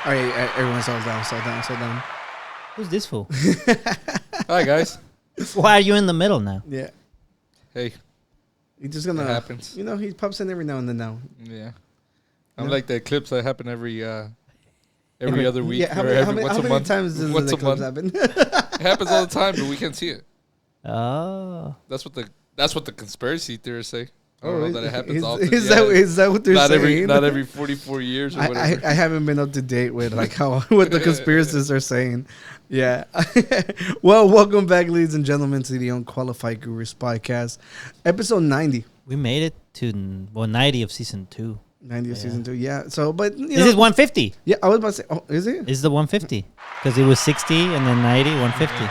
All right, everyone, slow down. Who's this fool? Hi, guys. Why are you in the middle now? Yeah, Hey, he's just gonna. it happens. You know, he pops in every now and then. Now. Yeah. I'm No. like the eclipse that happen every other week. Yeah, how or many, every, how many, once how a many month. times does Once the a eclipse month. happen? It happens all the time, but we can't see it. Oh. That's what the conspiracy theorists say. I don't know that it happens is, often. Is, Yeah. is that what they're not saying? not every 44 years or whatever. I haven't been up to date with like how what the conspiracists are saying. Yeah. Well, welcome back, ladies and gentlemen, to the Unqualified Gurus podcast, episode 90. We made it to 90 of season 2. 90 of Yeah. season 2. Yeah. So, but you This know, is 150. yeah, I was about to say, oh, is it? This is the 150. Because it was 60 and then 90, 150.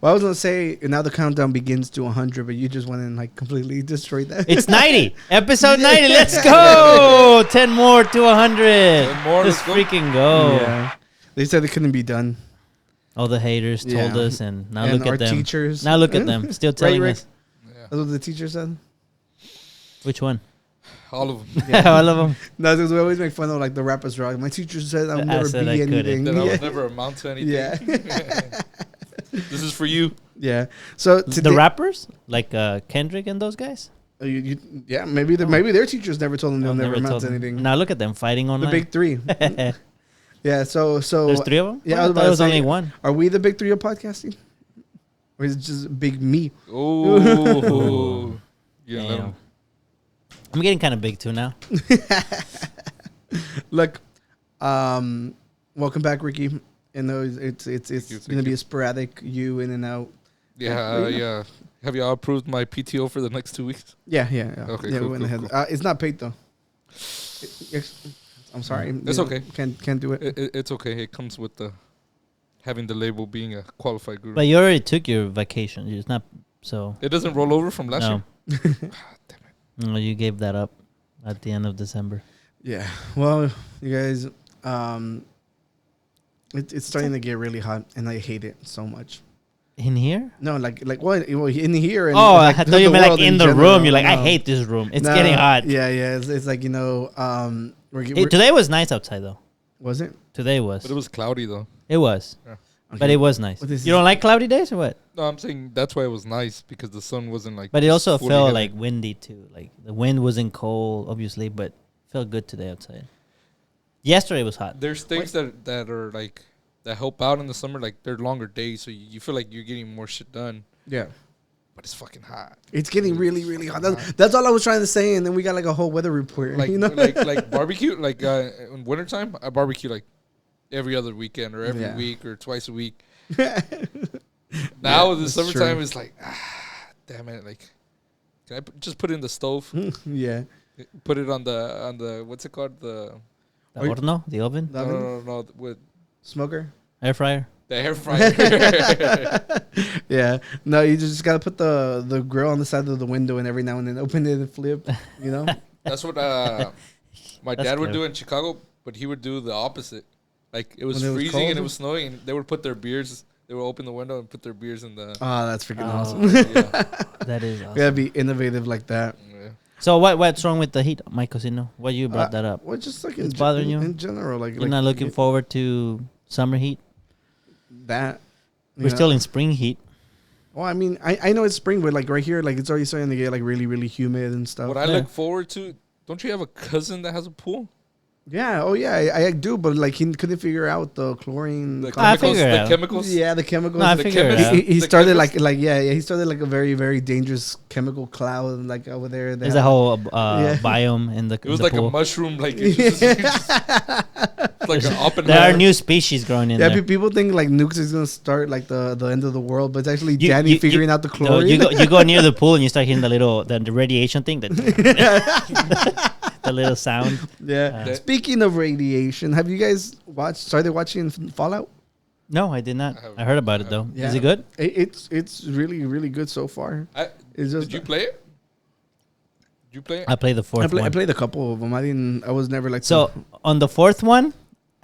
Well, I was gonna say now the countdown begins to 100, but you just went and like completely destroyed that. It's 90. Episode 90. Let's go. 10 more to 100. 10 more, Let's let's go. freaking go. Yeah. They said it couldn't be done. All the haters told Yeah. us, and now And look our at them. teachers. Now look at them. Still telling Rick? us. Yeah. That's what the teacher said. Which one? All of them. All of them. No, because we always make fun of like the rappers rock. My teacher said I'll I never said be I couldn't. anything. That I Yeah. would never amount to anything. Yeah. This is for you. Yeah. So The today, rappers? Like Kendrick and those guys? yeah, maybe maybe their teachers never told them they'll never amount told to them. anything. Now look at them fighting The online. big three. Yeah. So There's 3 of them? Yeah, Well, I was thought about it to was say, only one. Are we the big three of podcasting, or is it just big me? Oh. You Damn. know. I'm getting kind of big too now. Look, welcome back, Ricky. And those it's Thank gonna be you. a sporadic you in and out. Yeah, yeah. Have y'all approved my PTO for the next 2 weeks? Yeah. Okay, Yeah, cool, we went cool, ahead. cool. It's not paid though. I'm sorry. It's You know, okay. Can't do it. It's okay. It comes with the having the label being a qualified guru. But you already took your vacation. It's not so. It doesn't roll over from last No. year. No, you gave that up at the end of December. Yeah. Well, you guys, it's starting to get really hot, and I hate it so much. In here? No, like what? Well, in here. And Oh, like I thought you meant world like in the general. room. You're like, I No. hate this room. It's No, getting hot. Yeah. It's like we're, Hey, today was nice outside though. was it? Today was. But it was cloudy though. It was. Okay. But it was nice. What is You this? don't like cloudy days or what? No, I'm saying that's why it was nice because the sun wasn't like. But it also fully felt hitting. like windy too. Like the wind wasn't cold, obviously, but felt good today outside. Yesterday was hot. There's things that are like that help out in the summer. Like they're longer days, so you feel like you're getting more shit done. Yeah. But it's fucking hot. It's getting really, really hot. That's all I was trying to say, and then we got like a whole weather report. Like you know, like barbecue. Like in wintertime, I barbecue like every other weekend or every Yeah. week or twice a week. Now in the that's summertime, true. it's like, damn it! Like, can I just put it in the stove? yeah. Put it on the what's it called? The The Are you- horno, the oven, The oven? no with Smoker. air fryer. the air fryer. Yeah. No, you just gotta put the grill on the side of the window, and every now and then open it and flip. You know. That's what my That's dad would clever. do in Chicago, but he would do the opposite. Like it was When it was freezing and cold? it was snowing, and they would put their beers. They would open the window and put their beers in the. Oh, that's freaking Oh. awesome. yeah. That is We awesome. gotta be innovative like that. Yeah. So what's wrong with the heat, my Cosino? Why you brought that up? Well, just like It's bothering you? in general. Like You're not looking forward to summer heat? that. We're still in spring heat. Well, I mean, I know it's spring, but like right here, like it's already starting to get like really, really humid and stuff. What I Yeah. look forward to. Don't you have a cousin that has a pool? Yeah. Oh, yeah. I do, but like he couldn't figure out the chlorine. The I chemicals. figure it The out. chemicals. Yeah, the chemicals. No, I the figure it chemist- out. he the started chemist- like he started like a very, very dangerous chemical cloud like over there. There's a whole Yeah. biome in the It was in the like pool. a mushroom. Like it's just, it's like an Oppenheimer. There are new species growing in Yeah, there. people think like nukes is gonna start like the end of the world, but it's actually You- Danny you- figuring you- out the So chlorine. you go near the pool and you start hearing the radiation thing, the little sound. Yeah. Uh, Speaking of radiation, have you guys started watching Fallout? No, I did not. I haven't- I heard about it though. Yeah. Is it good? It's really, really good so far. It's just Did you play it? Did you play it? I played the fourth I one. played a couple of them. I was never like So on the fourth one,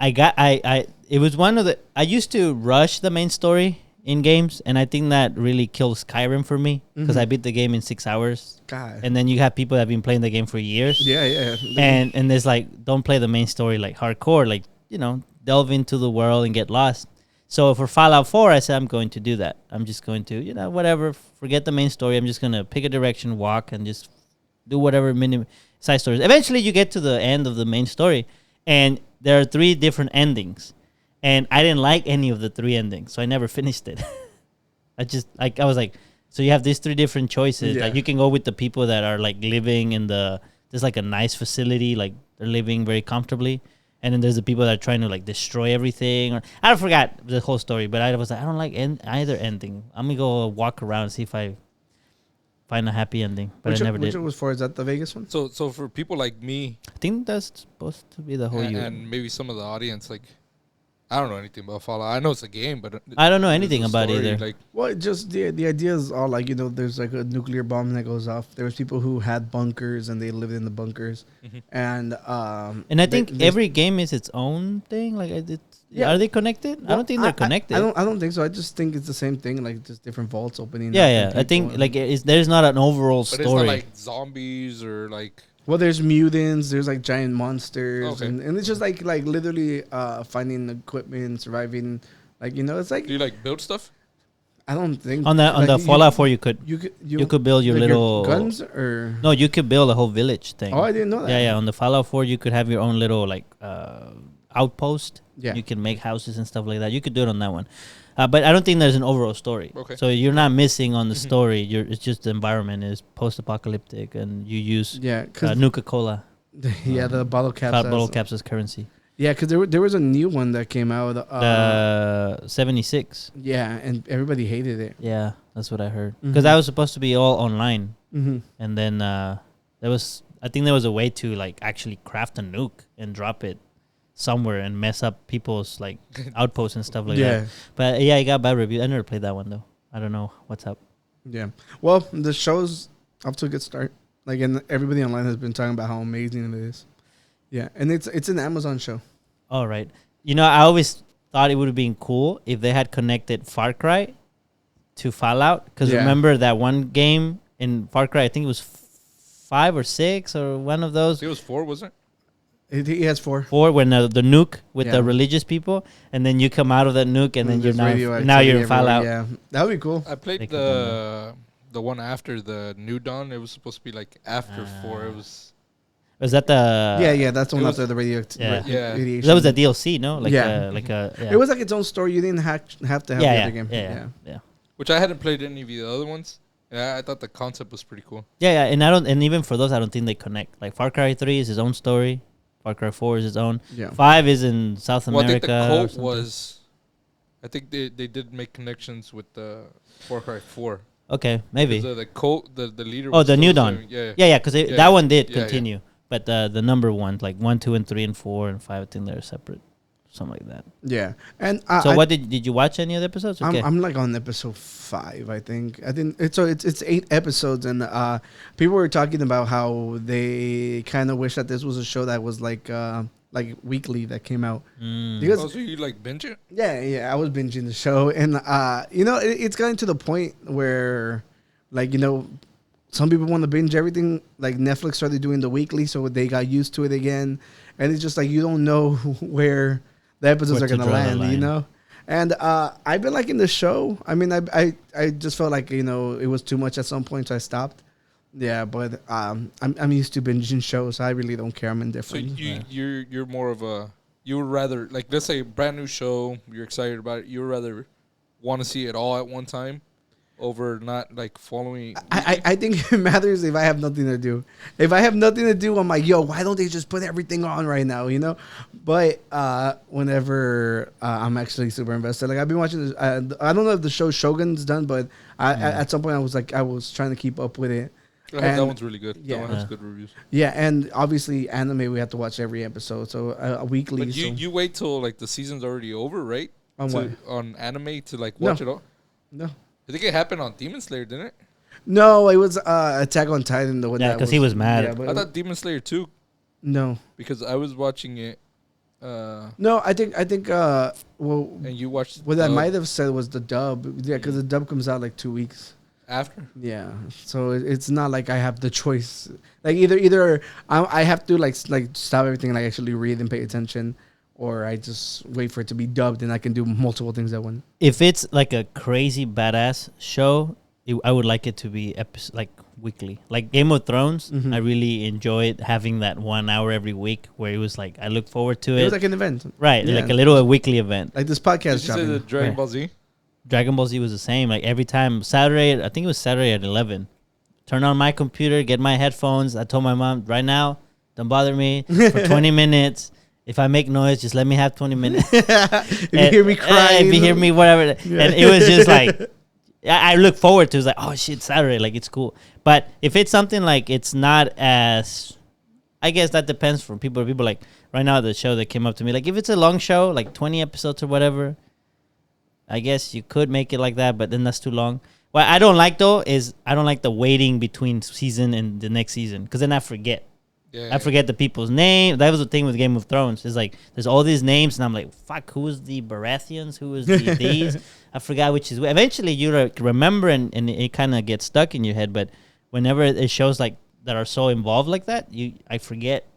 it was one of the. I used to rush the main story in games, and I think that really killed Skyrim for me because I beat the game in 6 hours. God. And then you have people that have been playing the game for years. Yeah. And it's like, don't play the main story like hardcore. Like delve into the world and get lost. So for Fallout 4, I said I'm going to do that. I'm just going to, whatever, forget the main story. I'm just going to pick a direction, walk, and just do whatever mini side stories. Eventually, you get to the end of the main story, and there are 3 different endings. And I didn't like any of the 3 endings, so I never finished it. I was like, so you have these 3 different choices. Yeah. Like, you can go with the people that are, like, living in there's, like, a nice facility, like, they're living very comfortably. And then there's the people that are trying to, like, destroy everything. Or I forgot the whole story, but I was like, I don't like either ending. I'm going to go walk around and see if I find a happy ending. But I never did. Which one was for? Is that the Vegas one? So for people like me, I think that's supposed to be the whole year. and maybe some of the audience, like, I don't know anything about Fallout. I know it's a game, but I don't know there's anything a about story, either. Like, Well, just the idea is all like, there's like a nuclear bomb that goes off. There was people who had bunkers and they lived in the bunkers, and I think every game is its own thing. Like, Yeah. are they connected? I don't think they're connected. I don't think so. I just think it's the same thing, like just different vaults opening. Yeah. I think like there's not an overall but story. it's not like zombies or like. Well, there's mutants, there's like giant monsters, Okay. and it's just like literally finding equipment, surviving. Like, it's like Do you like build stuff? I don't think on the Fallout 4 you could you could build your like little guns or no, you could build a whole village thing. oh, I didn't know that. Yeah. On the Fallout 4 you could have your own little like outpost. Yeah. You can make houses and stuff like that. You could do it on that one. But I don't think there's an overall story. Okay. So you're not missing on the story. It's just the environment is post-apocalyptic, and you use Yeah, because Nuka-Cola. the bottle caps. Bottle caps as currency. Yeah, because there was a new one that came out. The 76. Yeah, and everybody hated it. Yeah, that's what I heard. Mhm. Because that was supposed to be all online. Mm-hmm. And then I think there was a way to like actually craft a nuke and drop it somewhere and mess up people's like outposts and stuff like that. But yeah, it got bad reviews. I never played that one though. I don't know what's up. Yeah. Well, the show's off to a good start. Like, and everybody online has been talking about how amazing it is. Yeah, and it's an Amazon show. All right. I always thought it would have been cool if they had connected Far Cry to Fallout. Because remember that one game in Far Cry, I think it was 5 or 6 or one of those. It was 4, wasn't it? He has 4. 4 when the nuke with the religious people, and then you come out of that nuke, and then you're now you're in Fallout. Yeah, that would be cool. I played the one after the New Dawn. It was supposed to be like after 4. It was. Was that the? Yeah, that's the one after the radiation. That was the DLC, no? Yeah. It was like its own story. You didn't have to have the other game. Yeah. Which I hadn't played any of the other ones. Yeah, I thought the concept was pretty cool. Yeah, and even for those, I don't think they connect. Like Far Cry 3 is his own story. Far Cry 4 is its own. Yeah. 5 is in South America. Well, I think the cult was. I think they did make connections with the Far Cry 4. Okay, maybe. The cult, the leader. Oh, was the New still Dawn. serving- Yeah, because that one did Yeah, continue. But the number ones, like 1, 2, and 3, and 4, and 5, I think they're separate. Something like that. Yeah. And so what did you watch any of the episodes? Okay. I'm like on episode 5, I think. I think it's 8 episodes, and people were talking about how they kind of wish that this was a show that was like weekly that came out. Because so you like binge it? Yeah, I was binging the show, and it's gotten to the point where, like, some people want to binge everything. Like Netflix started doing the weekly, so they got used to it again, and it's just like you don't know where the episodes are gonna land, And I've been liking the show. I mean, I just felt like it was too much at some point, so I stopped. Yeah, but I'm used to binging shows. So I really don't care. I'm indifferent. So you're more of a you would rather, like, let's say a brand new show, you're excited about it. You would rather want to see it all at one time over not like following. I think it matters if I have nothing to do. If I have nothing to do, I'm like, yo, why don't they just put everything on right now? But whenever I'm actually super invested, like I've been watching this. I don't know if the show Shogun's done, but at some point I was trying to keep up with it. That one's really good. Yeah. That one has good reviews. Yeah, and obviously anime we have to watch every episode, so a weekly. But you wait till like the season's already over, right? On what? On anime to like watch it all. No. I think it happened on Demon Slayer, didn't it? No, it was Attack on Titan. The one. Yeah, because he was mad. Yeah, I thought Demon Slayer 2. No. Because I was watching it. No, I think. Well, and you watched. What I might have said was the dub. Yeah, because the dub comes out like 2 weeks after. Yeah, so it's not like I have the choice. Like either I have to like stop everything and like actually read and pay attention, or I just wait for it to be dubbed and I can do multiple things at once. If it's like a crazy badass show, I would like it to be like weekly. Like Game of Thrones, I really enjoyed having that 1 hour every week where it was like I look forward to it. It was like an event, right? Yeah. Like a weekly event. Like this podcast Did you say dropping. the Dragon Right. Ball Z? Dragon Ball Z was the same. Like every time Saturday, I think it was Saturday at 11. Turn on my computer, get my headphones. I told my mom, right now, don't bother me for 20 minutes. If I make noise, just let me have 20 minutes. If you hear me crying, if you hear me, whatever. Yeah. And it was just like, I look forward to it. It's like, oh shit, Saturday. Like it's cool. But if it's something like it's not as, I guess that depends for people. People like right now, the show that came up to me, like if it's a long show, like 20 episodes or whatever, I guess you could make it like that, but then that's too long. What I don't like though is I don't like the waiting between season and the next season because then I forget. Yeah. I forget the people's name. That was the thing with Game of Thrones. It's like there's all these names, and I'm like, fuck, who is the Baratheons? Who is the these? I forgot which is. Eventually, you remember, and it kind of gets stuck in your head. But whenever it shows like that are so involved like that, I forget.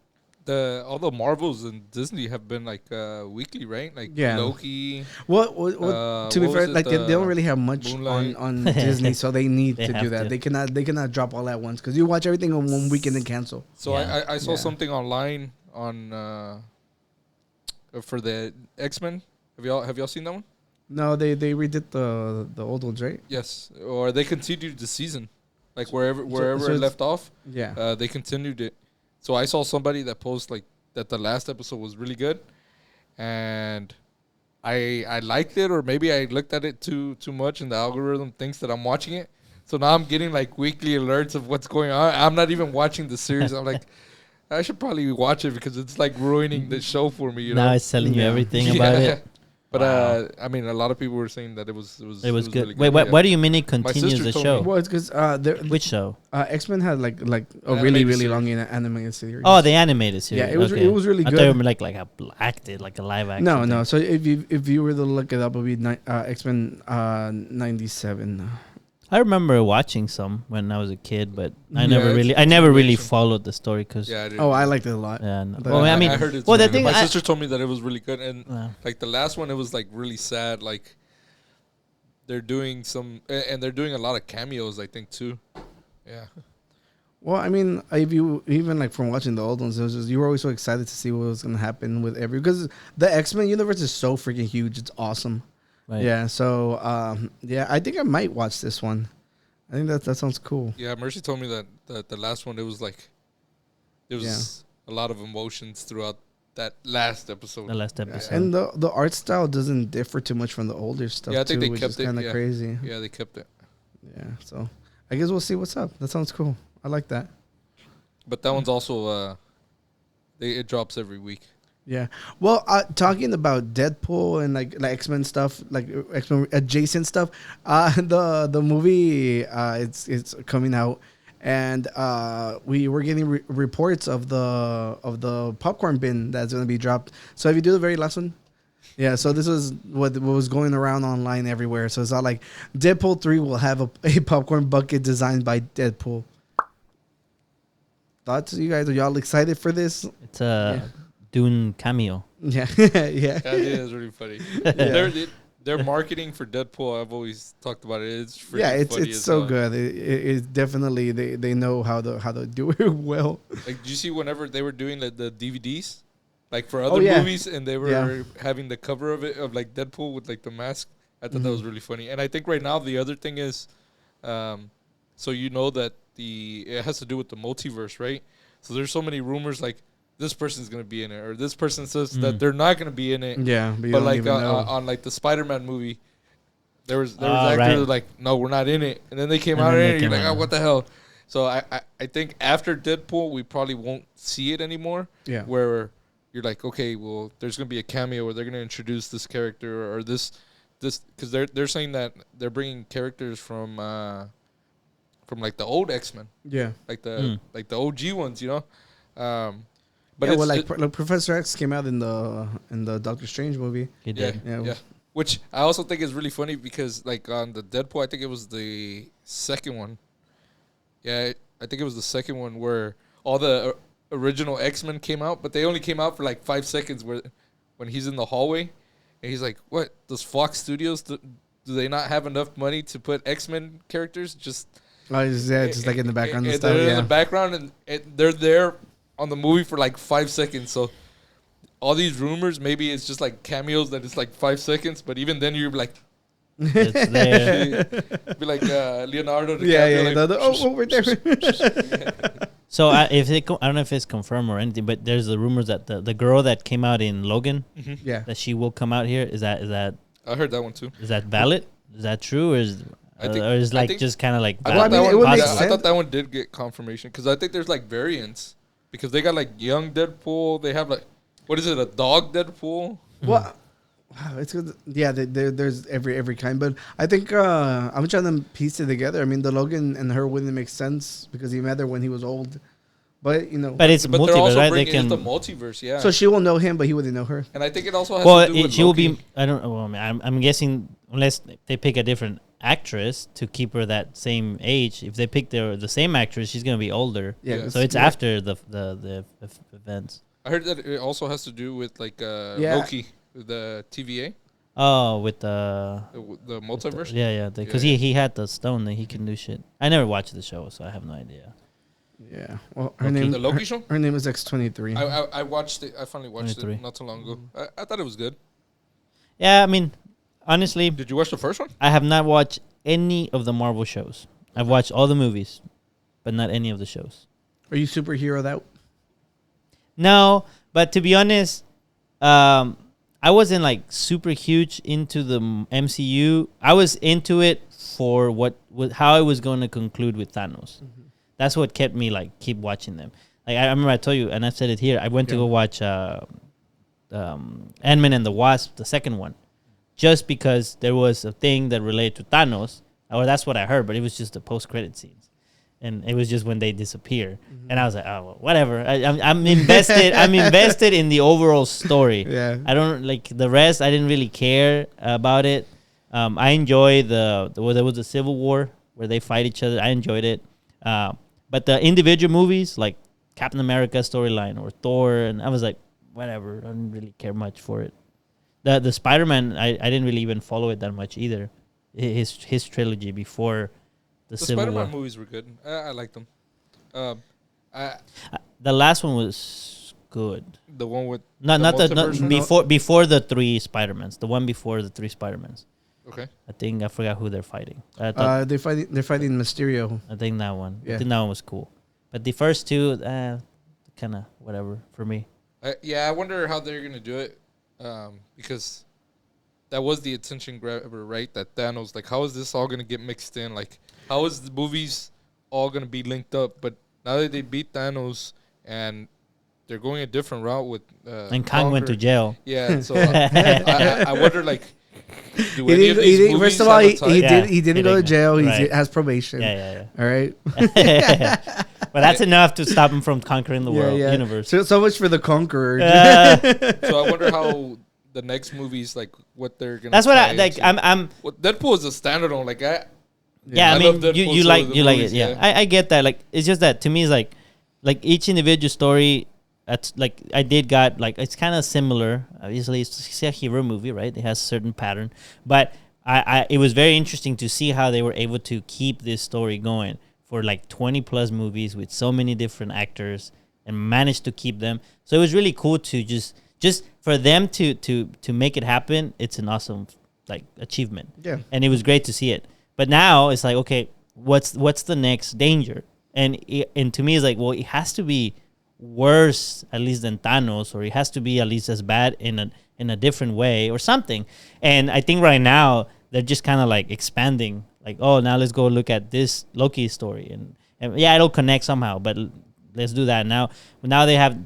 All the Marvels and Disney have been like weekly, right? Like Yeah. Loki. What to be what fair, was it, like they don't really have much Moonlight? on Disney, so they need They to do have that. to. They cannot drop all at once because you watch everything on one weekend and cancel. So Yeah. I saw Yeah. something online on for the X-Men. Have y'all seen that one? No, they redid the old ones, right? Yes. Or they continued the season, like wherever so it it's- left off. Yeah. They continued it. So I saw somebody that posted like that the last episode was really good, and I liked it, or maybe I looked at it too much, and the algorithm thinks that I'm watching it. So now I'm getting like weekly alerts of what's going on. I'm not even watching the series. I'm like, I should probably watch it because it's like ruining the show for me. You Now know? it's telling you Yeah. everything about it. But Wow. I mean, a lot of people were saying that it was Good. really Wait, yeah. why do you mean it continues sister the told show? me. Well, it's because Which show? X-Men had like a An really animated long animated series. Oh, the animated series. Yeah, it was Okay. it was really I good. thought you were like a acted, like a live action. No, thing. no. So if you were to look it up, it would be X-Men 97. I remember watching some when I was a kid, but I Yeah, never it's really animation. followed the story because. Yeah, I did. Oh, I liked it a lot. Yeah, no. But Well, I mean, heard it's well, the really thing good. My I- sister told me that it was really good, and uh, like the last one, it was like really sad. Like they're doing and they're doing a lot of cameos, I think too. Yeah, Well, I mean, if you even like from watching the old ones, it was just you were always so excited to see what was gonna happen with because the X-Men universe is so freaking huge. It's awesome. right. Yeah. So yeah, I think I might watch this one. I think that sounds cool. yeah. Mercy told me that the last one, it was like there was a lot of emotions throughout that last episode. The last episode. And the art style doesn't differ too much from the older stuff. Yeah, I think too, they which kept is it, kind of yeah. crazy. Yeah, they kept it, Yeah. So I guess we'll see what's up. That sounds cool. I like that. but that one's also it drops every week. Yeah. Well, talking about Deadpool and like X-Men stuff, like X-Men adjacent stuff, the movie it's coming out, and we were getting reports of the popcorn bin that's going to be dropped. So if you do the very last one, yeah. So this was what was going around online everywhere. So it's all like Deadpool 3 will have a popcorn bucket designed by Deadpool. Thoughts, you guys? Are y'all excited for this? It's a Dune cameo. Yeah. Yeah. Yeah, it is really funny. Their marketing for Deadpool, I've always talked about it. It's freaking Yeah, it's funny it's as so hell. good. It's definitely they know how to do it well. Like, did you see whenever they were doing like the DVDs, like for other yeah. movies, and they were Yeah. having the cover of it of like Deadpool with like the mask? I thought that was really funny. And I think right now the other thing is, so you know that it has to do with the multiverse, right? So there's so many rumors like this person's gonna be in it, or this person says that they're not gonna be in it. Yeah, but, you But don't like even know. on like the Spider-Man movie, there was Ah, actors right. like, no, we're not in it, and then they came And out then in they it, and you're came like, out. oh, what the hell? So I think after Deadpool, we probably won't see it anymore. Yeah. Where you're like, okay, well, there's gonna be a cameo, or they're gonna introduce this character, or this, because they're saying that they're bringing characters from like the old X-Men, Yeah. like the OG ones, you know. But Yeah, it's, well, like Professor X came out in the Doctor Strange movie. He yeah, did. Yeah. yeah. Which I also think is really funny because, like, on the Deadpool, I think it was the second one. Yeah, I think it was the second one where all the original X-Men came out, but they only came out for like 5 seconds. Where when he's in the hallway, and he's like, "What? Does Fox Studios do they not have enough money to put X-Men characters just?" Just like in the background and stuff. They're Yeah. in the background, and they're there on the movie for like 5 seconds. So all these rumors, maybe it's just like cameos that it's like 5 seconds, but even then you're like, It's there. be like Leonardo DiCaprio. Yeah. Like, Over there. So I don't know if it's confirmed or anything, but there's the rumors that the girl that came out in Logan, Yeah. that she will come out here. Is that I heard that one too. is that valid? Is that true, or is just kind of like I Well, thought, I mean, that it one, would make I sense. thought that one did get confirmation because I think there's like variants because they got like young Deadpool. They have like, what is it, a dog Deadpool? Well, wow, it's good. Yeah, there's every kind, but I think I'm trying to piece it together. I mean, the Logan and her wouldn't make sense because he met her when he was old, but you know. But it's But they're multiverse, also right? They bringing can. it the multiverse, yeah. So she will know him, but he wouldn't know her. And I think it also has Well, to do with she will Loki. be. I don't. Well, I mean, I'm guessing unless they pick a different actress to keep her that same age. If they pick the same actress, she's gonna be older. Yeah. So it's after the events. I heard that it also has to do with like Yeah. Loki, the TVA, Oh, with the the multiverse. yeah, because Yeah. he had the stone that he can do shit. I never watched the show, so I have no idea. Yeah. Well, her Loki. name. The Loki show? Her name is X-23. I watched it. I finally watched 23. it not too long ago. I thought it was good. Yeah, I mean, honestly, Did you watch the first one? I have not watched any of the Marvel shows. I've watched all the movies, but not any of the shows. Are you superhero that? No, but to be honest, I wasn't like super huge into the MCU. I was into it for how I was going to conclude with Thanos. That's what kept me keep watching them. Like I remember I told you, and I've said it here. I went to go watch Ant-Man and the Wasp, the second one, just because there was a thing that related to Thanos. Or that's what I heard, but it was just the post-credit scenes. And it was just when they disappear. And I was like, oh, well, whatever. I'm invested. I'm invested in the overall story. Yeah. I don't like the rest. I didn't really care about it. I enjoy there was a Civil War where they fight each other. I enjoyed it. But the individual movies like Captain America storyline or Thor, and I was like, whatever. I didn't really care much for it. The Spider-Man, I didn't really even follow it that much either. His trilogy before the Civil Spider-Man War. movies were good. I liked them. The last one was good. The one with Not multiverse one? before the three Spider-Mans. The one before the three Spider-Mans. Okay. I forgot who they're fighting. They're fighting Mysterio. I think that one. Yeah. I think that one was cool. But the first two, kind of whatever for me. I wonder how they're gonna do it, because that was the attention grabber, right? That Thanos, like, how is this all gonna get mixed in? Like, how is the movies all gonna be linked up? But now that they beat Thanos and they're going a different route with And Kang went to jail. Yeah, so I wonder, like, do any of these movies First of all, have a tie? he didn't go to jail. He Right. has probation. Yeah. All right. But that's enough to stop him from conquering the world universe. So much for the Conqueror. So I wonder how the next movies, like, what they're gonna. That's what I tie like. into. I'm Well, Deadpool is a standalone. Like, Yeah, I I mean, love Deadpool, you so like the you like it. movies, Yeah, yeah. I get that. Like, it's just that to me, it's like each individual story. That's like I did got like it's kind of similar. Obviously, it's a hero movie, right? It has a certain pattern, but it was very interesting to see how they were able to keep this story going for like 20 plus movies with so many different actors and managed to keep them. So it was really cool to just for them to make it happen. It's an awesome like achievement. Yeah. And it was great to see it. But now it's like, okay, what's the next danger? And to me, it's like, well, it has to be worse at least than Thanos, or it has to be at least as bad in a different way or something. And I think right now they're just kind of like expanding, like, oh, now let's go look at this Loki story, and yeah, it'll connect somehow, but let's do that now. They have,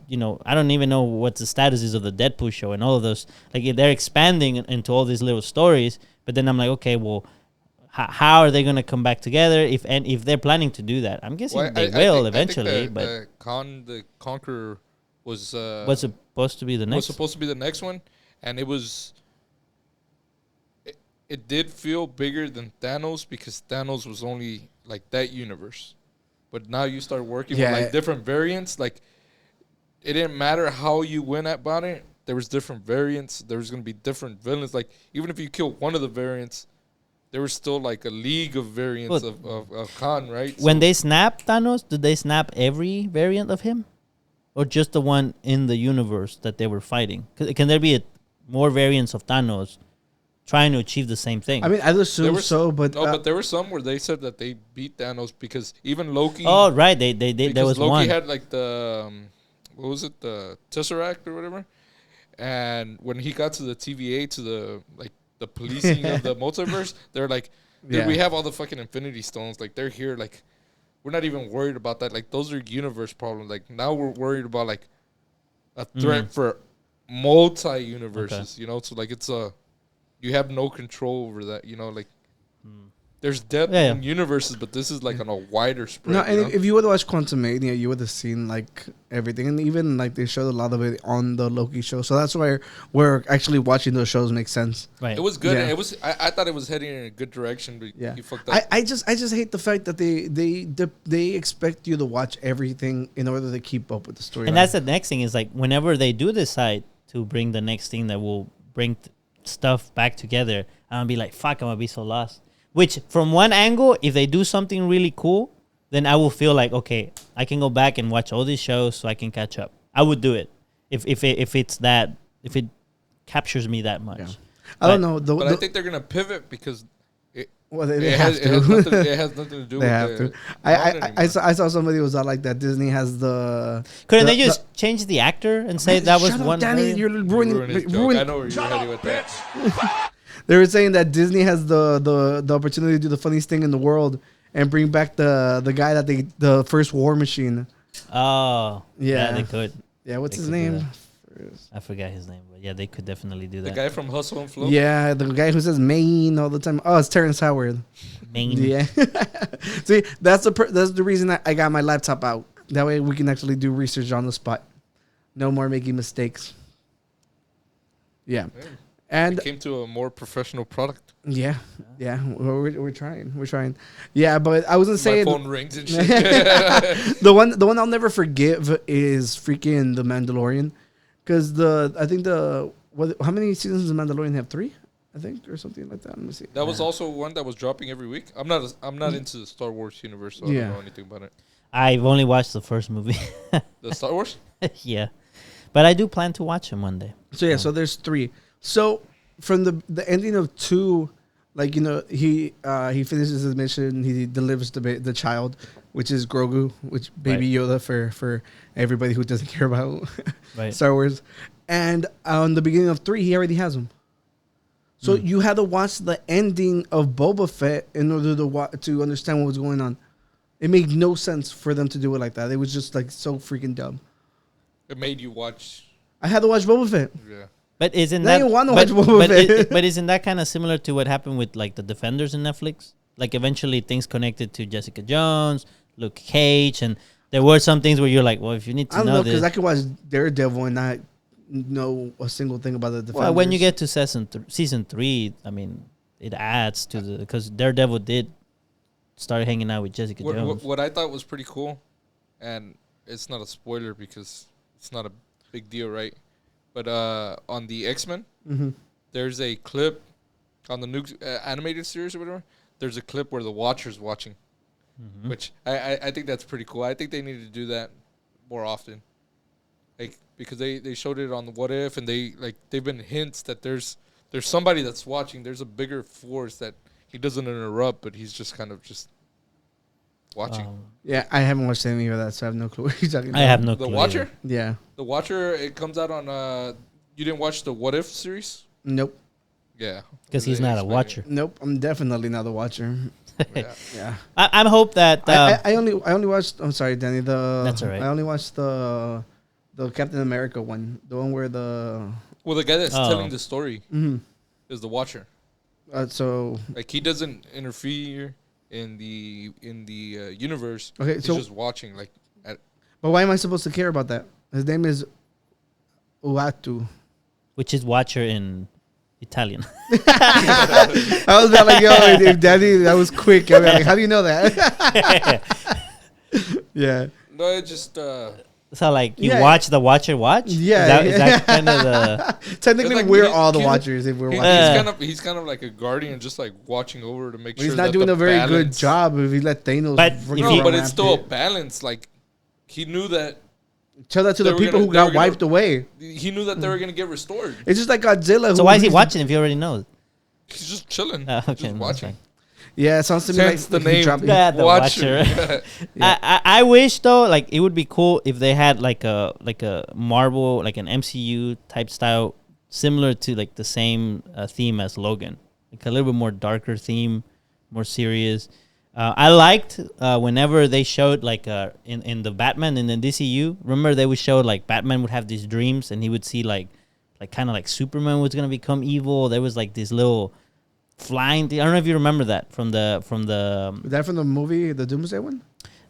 I don't even know what the status is of the Deadpool show and all of those. Like, they're expanding into all these little stories, but then I'm like, okay, well, how are they going to come back together if they're planning to do that? I'm guessing they will eventually. But the Conqueror was supposed to be the next. Was supposed to be the next one, and it was. It did feel bigger than Thanos because Thanos was only like that universe, but now you start working with like different variants. Like, it didn't matter how you went about it. there was different variants. There was gonna be different villains. Like even if you kill one of the variants, there was still like a league of variants of Khan, right? When they snap Thanos, did they snap every variant of him, or just the one in the universe that they were fighting? Can there be more variants of Thanos trying to achieve the same thing? I mean, I'd assume so, but but there were some where they said that they beat Thanos because even Loki. Oh, right, they did. There was Loki one. had like the what was it, the Tesseract or whatever, and when he got to the TVA, to the the policing of the multiverse, they're like, dude, we have all the fucking Infinity Stones. Like they're here. Like we're not even worried about that. Like those are universe problems. Like now we're worried about like a threat for multi-universes. You know, so like it's you have no control over that. You know, like. There's depth in universes, but this is like on a wider spread. No, and if you would have watched Quantumania, you would have seen like everything, and even like they showed a lot of it on the Loki show. So that's why we're actually watching those shows makes sense. Right. It was good. Yeah. It was. I thought it was heading in a good direction, but you fucked up. I just hate the fact that they expect you to watch everything in order to keep up with the story. And that's the next thing is like whenever they do decide to bring the next thing that will bring stuff back together, I'm gonna be like, fuck, I'm gonna be so lost. Which, from one angle, if they do something really cool, then I will feel like, okay, I can go back and watch all these shows so I can catch up. I would do it if it captures me that much. Yeah. I don't know, but I think they're gonna pivot because they have to. It has nothing to do They with have to. I saw somebody was out like that. Disney has the. Couldn't they just change the actor and say that was one? Danny, you're ruining. I know where you're heading with that. They were saying that Disney has the opportunity to do the funniest thing in the world and bring back the guy that the first War Machine. Oh, yeah, they could. Yeah, what's his name? I forgot his name, but yeah, they could definitely do that. The guy from Hustle and Flow. Yeah, the guy who says Maine all the time. Oh, it's Terrence Howard. Maine. Yeah. See, that's the reason I got my laptop out. That way we can actually do research on the spot. No more making mistakes. Yeah. And it came to a more professional product. Yeah. We're trying. Yeah, but I wasn't saying my phone rings and shit. the one I'll never forgive is freaking The Mandalorian, because how many seasons does The Mandalorian have? 3, I think, or something like that. Let me see. That was also one that was dropping every week. I'm not into the Star Wars universe, so I don't know anything about it. I've only watched the first movie. The Star Wars? Yeah, but I do plan to watch them one day. So so there's 3. So from the ending of 2, like, you know, he finishes his mission. He delivers the child, which is Grogu, which Baby Yoda for everybody who doesn't care about Star Wars. And on the beginning of 3, he already has him. So you had to watch the ending of Boba Fett in order to understand what was going on. It made no sense for them to do it like that. It was just like so freaking dumb. It made you watch. I had to watch Boba Fett. Yeah. But isn't now that? You want to watch Boba Fett. But isn't that kind of similar to what happened with like the Defenders in Netflix? Like eventually things connected to Jessica Jones, Luke Cage, and there were some things where you're like, well, if you need to know this, because I could watch Daredevil and not know a single thing about the Defenders. Well, when you get to season 3, I mean, it adds to because Daredevil did start hanging out with Jessica Jones. What I thought was pretty cool, and it's not a spoiler because it's not a big deal, right? But on the X-Men, there's a clip on the new animated series or whatever. There's a clip where the Watcher's watching, which I think that's pretty cool. I think they need to do that more often, like because they showed it on the What If, and they've been hints that there's somebody that's watching. There's a bigger force that he doesn't interrupt, but he's just kind of just watching. Yeah, I haven't watched any of that, so I have no clue what you're talking about. I have no clue. The Watcher? Yeah. The Watcher, it comes out on... you didn't watch the What If series? Nope. Yeah. Because he's not a watcher. Nope, I'm definitely not a watcher. Yeah. I hope that... I only watched... I'm sorry, Danny. That's all right. I only watched the Captain America one. The one where Well, the guy that's telling the story is the Watcher. So... Like, he doesn't interfere in the universe. Okay, he's so just watching. But why am I supposed to care about that? His name is Uatu. Which is watcher in Italian. I was about like, yo, if Daddy, that was quick. I was like, how do you know that? Yeah. No, it just So like you Yeah. watch the watcher watch? Yeah, Is that kind of the? Technically, Like, we're he- all the he's- watchers if we're He- watching. he's kind of like a guardian, just like watching over to make But sure. he's not that doing the a very good balance- job if he let Thanos. But freaking if No, you- but run it's still a rampant. balance. Like he knew that Tell that to they the were people gonna- who they were got gonna- wiped away. he knew that they were gonna get restored. It's just like Godzilla. So who why is he he's- watching if you already know? He's just chilling, Okay, just that's watching. fine. Yeah, it sounds to me like Hence the he name. dropped- Yeah, the Watcher. Watcher. Yeah. I wish though, like it would be cool if they had like a Marvel, like an MCU type style, similar to like the same theme as Logan, like a little bit more darker theme, more serious. I liked whenever they showed like in the Batman in the DCU. Remember they would show like Batman would have these dreams and he would see like kind of like Superman was gonna become evil. There was like this little flying thing. I don't know if you remember that from the Was that from the movie, the Doomsday one?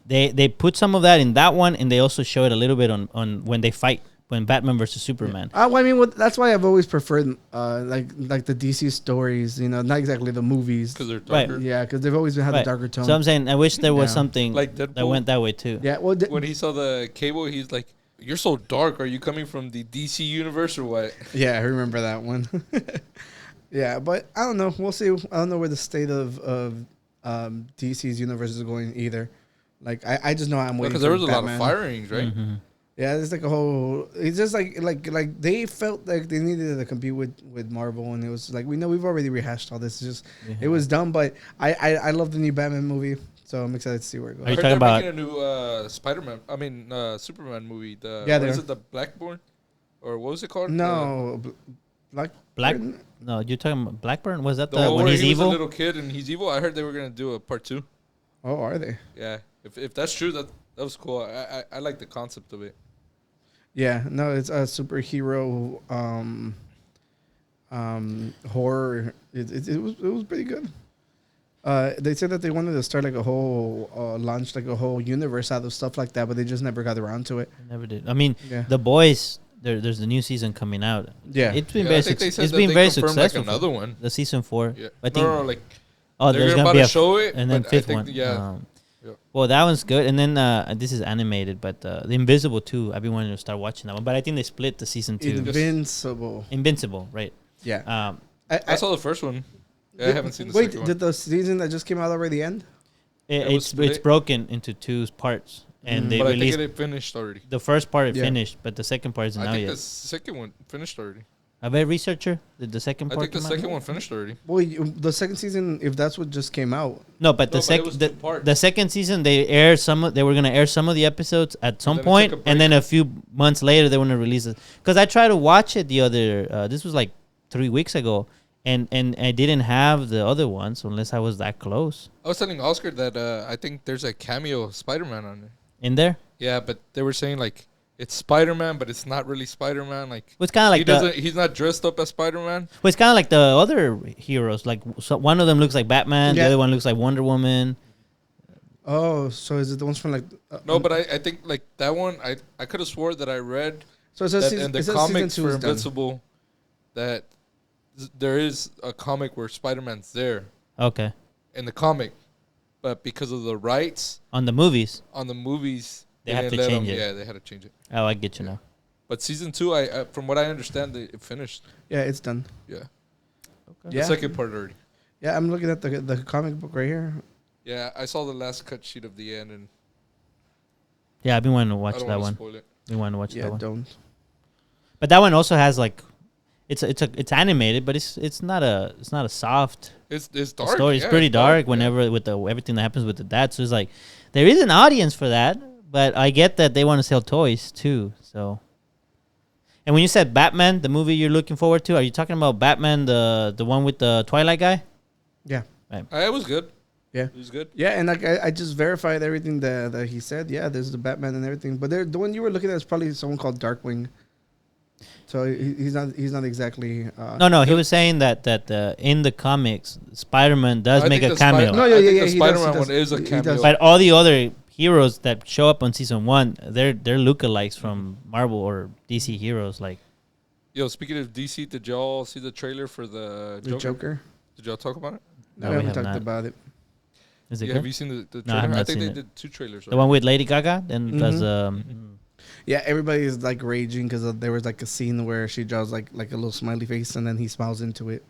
They put some of that in that one, and they also show it a little bit on when they fight when Batman versus Superman. Well, I mean, that's why I've always preferred like the DC stories. You know, not exactly the movies. Because they're Right. darker. Yeah, because they've always had Right. a darker tone. So I'm saying I wish there was Yeah. something Like that Deadpool. went that way too. yeah, well, When he saw the cable, he's like, "You're so dark. Are you coming from the DC universe or what?" yeah, I remember that one. Yeah, but I don't know. We'll see. I don't know where the state of DC's universe is going either. Like I just know I'm waiting. Because there for was a lot of Batman. firings, right? Mhm. Yeah, it's like a whole. It's just like they felt like they needed to compete with Marvel, and it was like we know we've already rehashed all this. It's just it was dumb, but I love the new Batman movie, so I'm excited to see where it goes. Are you I heard talking they're about- making a new Spider-Man? I mean, Superman movie. Yeah, What is they're- it? The Blackborn, or what was it called? No, Black? Burn? No, you're talking about Blackburn. Was that The the one when where he's he was a evil? little kid and he's evil. I heard they were gonna do a part 2. Oh, are they? Yeah, if that's true, that was cool. I like the concept of it. Yeah, no, it's a superhero horror. It was pretty good. They said that they wanted to start like a whole launch like a whole universe out of stuff like that, but they just never got around to it. Never did. I mean, Yeah. The Boys. There's the new season coming out. Yeah. It's been Yeah, very I think they said it's that been they very confirmed, successful. Like another one. The season 4. Yeah. I think. No, like Oh, they're there's about gonna be to a show it, and then but I fifth think, one. yeah. Yeah. Well, that one's good, and then this is animated, but the Invisible 2. I've been wanting to start watching that one, but I think they split the season 2. Invincible. Invincible, right? Yeah. I saw the first one. Yeah, I haven't seen the Wait, second one. did the season that just came out already end? It was It's split. broken into 2 parts, and they But I think released it finished already. the first part. It Yeah. finished, but the second part isn't I out think the yet. second one finished already. Have a researcher? Did the second I part? think the come out? second one finished already. Well, the second season, if that's what just came out, No, but No, the but it was second 2 parts. the second season they air some. They were gonna air some of the episodes at some then it point, took a and break. then a few months later they want to release it. Because I tried to watch it the other. This was like 3 weeks ago, and I didn't have the other ones unless I was that close I was telling Oscar that I think there's a cameo of Spider-Man on it. in there. Yeah, but they were saying like it's Spider-Man, but it's not really Spider-Man. Like Well, it's kind of like he's not dressed up as Spider-Man. well, it's kind of like the other heroes. Like one of them looks like Batman, the Yeah. other one looks like Wonder Woman. oh, so is it the ones from like? No, but I think like that one I could have swore that I read so it says that season, in the it says comics season 2 for is done. Invincible that there is a comic where Spider-Man's there Okay, in the comic, but because of the rights on the movies. on the movies, They have didn't to let change 'em- it. Yeah, they had to change it. Oh, I get you now. But season 2, I from what I understand, it finished. Yeah, it's done. Yeah, Okay. Yeah. the second part already. Yeah, I'm looking at the comic book right here. Yeah, I saw the last cut sheet of the end, and Yeah, I've been wanting to I watch don't that want one. to spoil it. Been wanting to watch Yeah, that one. don't. But that one also has like, it's animated, but it's not a soft It's dark. story. It's yeah, pretty dark. yeah. Whenever with the everything that happens with the dad, so it's like there is an audience for that. But I get that they want to sell toys too. So, and when you said Batman, the movie you're looking forward to, are you talking about Batman, the one with the Twilight guy? Yeah, It was good. Yeah. It was good. yeah, and like I just verified everything that he said. Yeah, there's the Batman and everything, but the one you were looking at is probably someone called Darkwing. So he's not exactly. No, he was saying that in the comics, Spider-Man does I make think a the cameo. Spider- No, I yeah, think yeah, the he Spider-Man does. one is a He cameo. does. But all the other heroes that show up on season 1, they're lookalikes from Marvel or DC heroes. Like, Yo, speaking of DC, did y'all see the trailer for the the Joker. Did y'all talk about it? No, we we haven't have talked not. about it. Is it Yeah, good? have you seen the No, I trailer? have I not think seen they it. did 2 trailers. The one with Lady Gaga, then Mhm. does Yeah, everybody is like raging because there was like a scene where she draws like a little smiley face and then he smiles into it,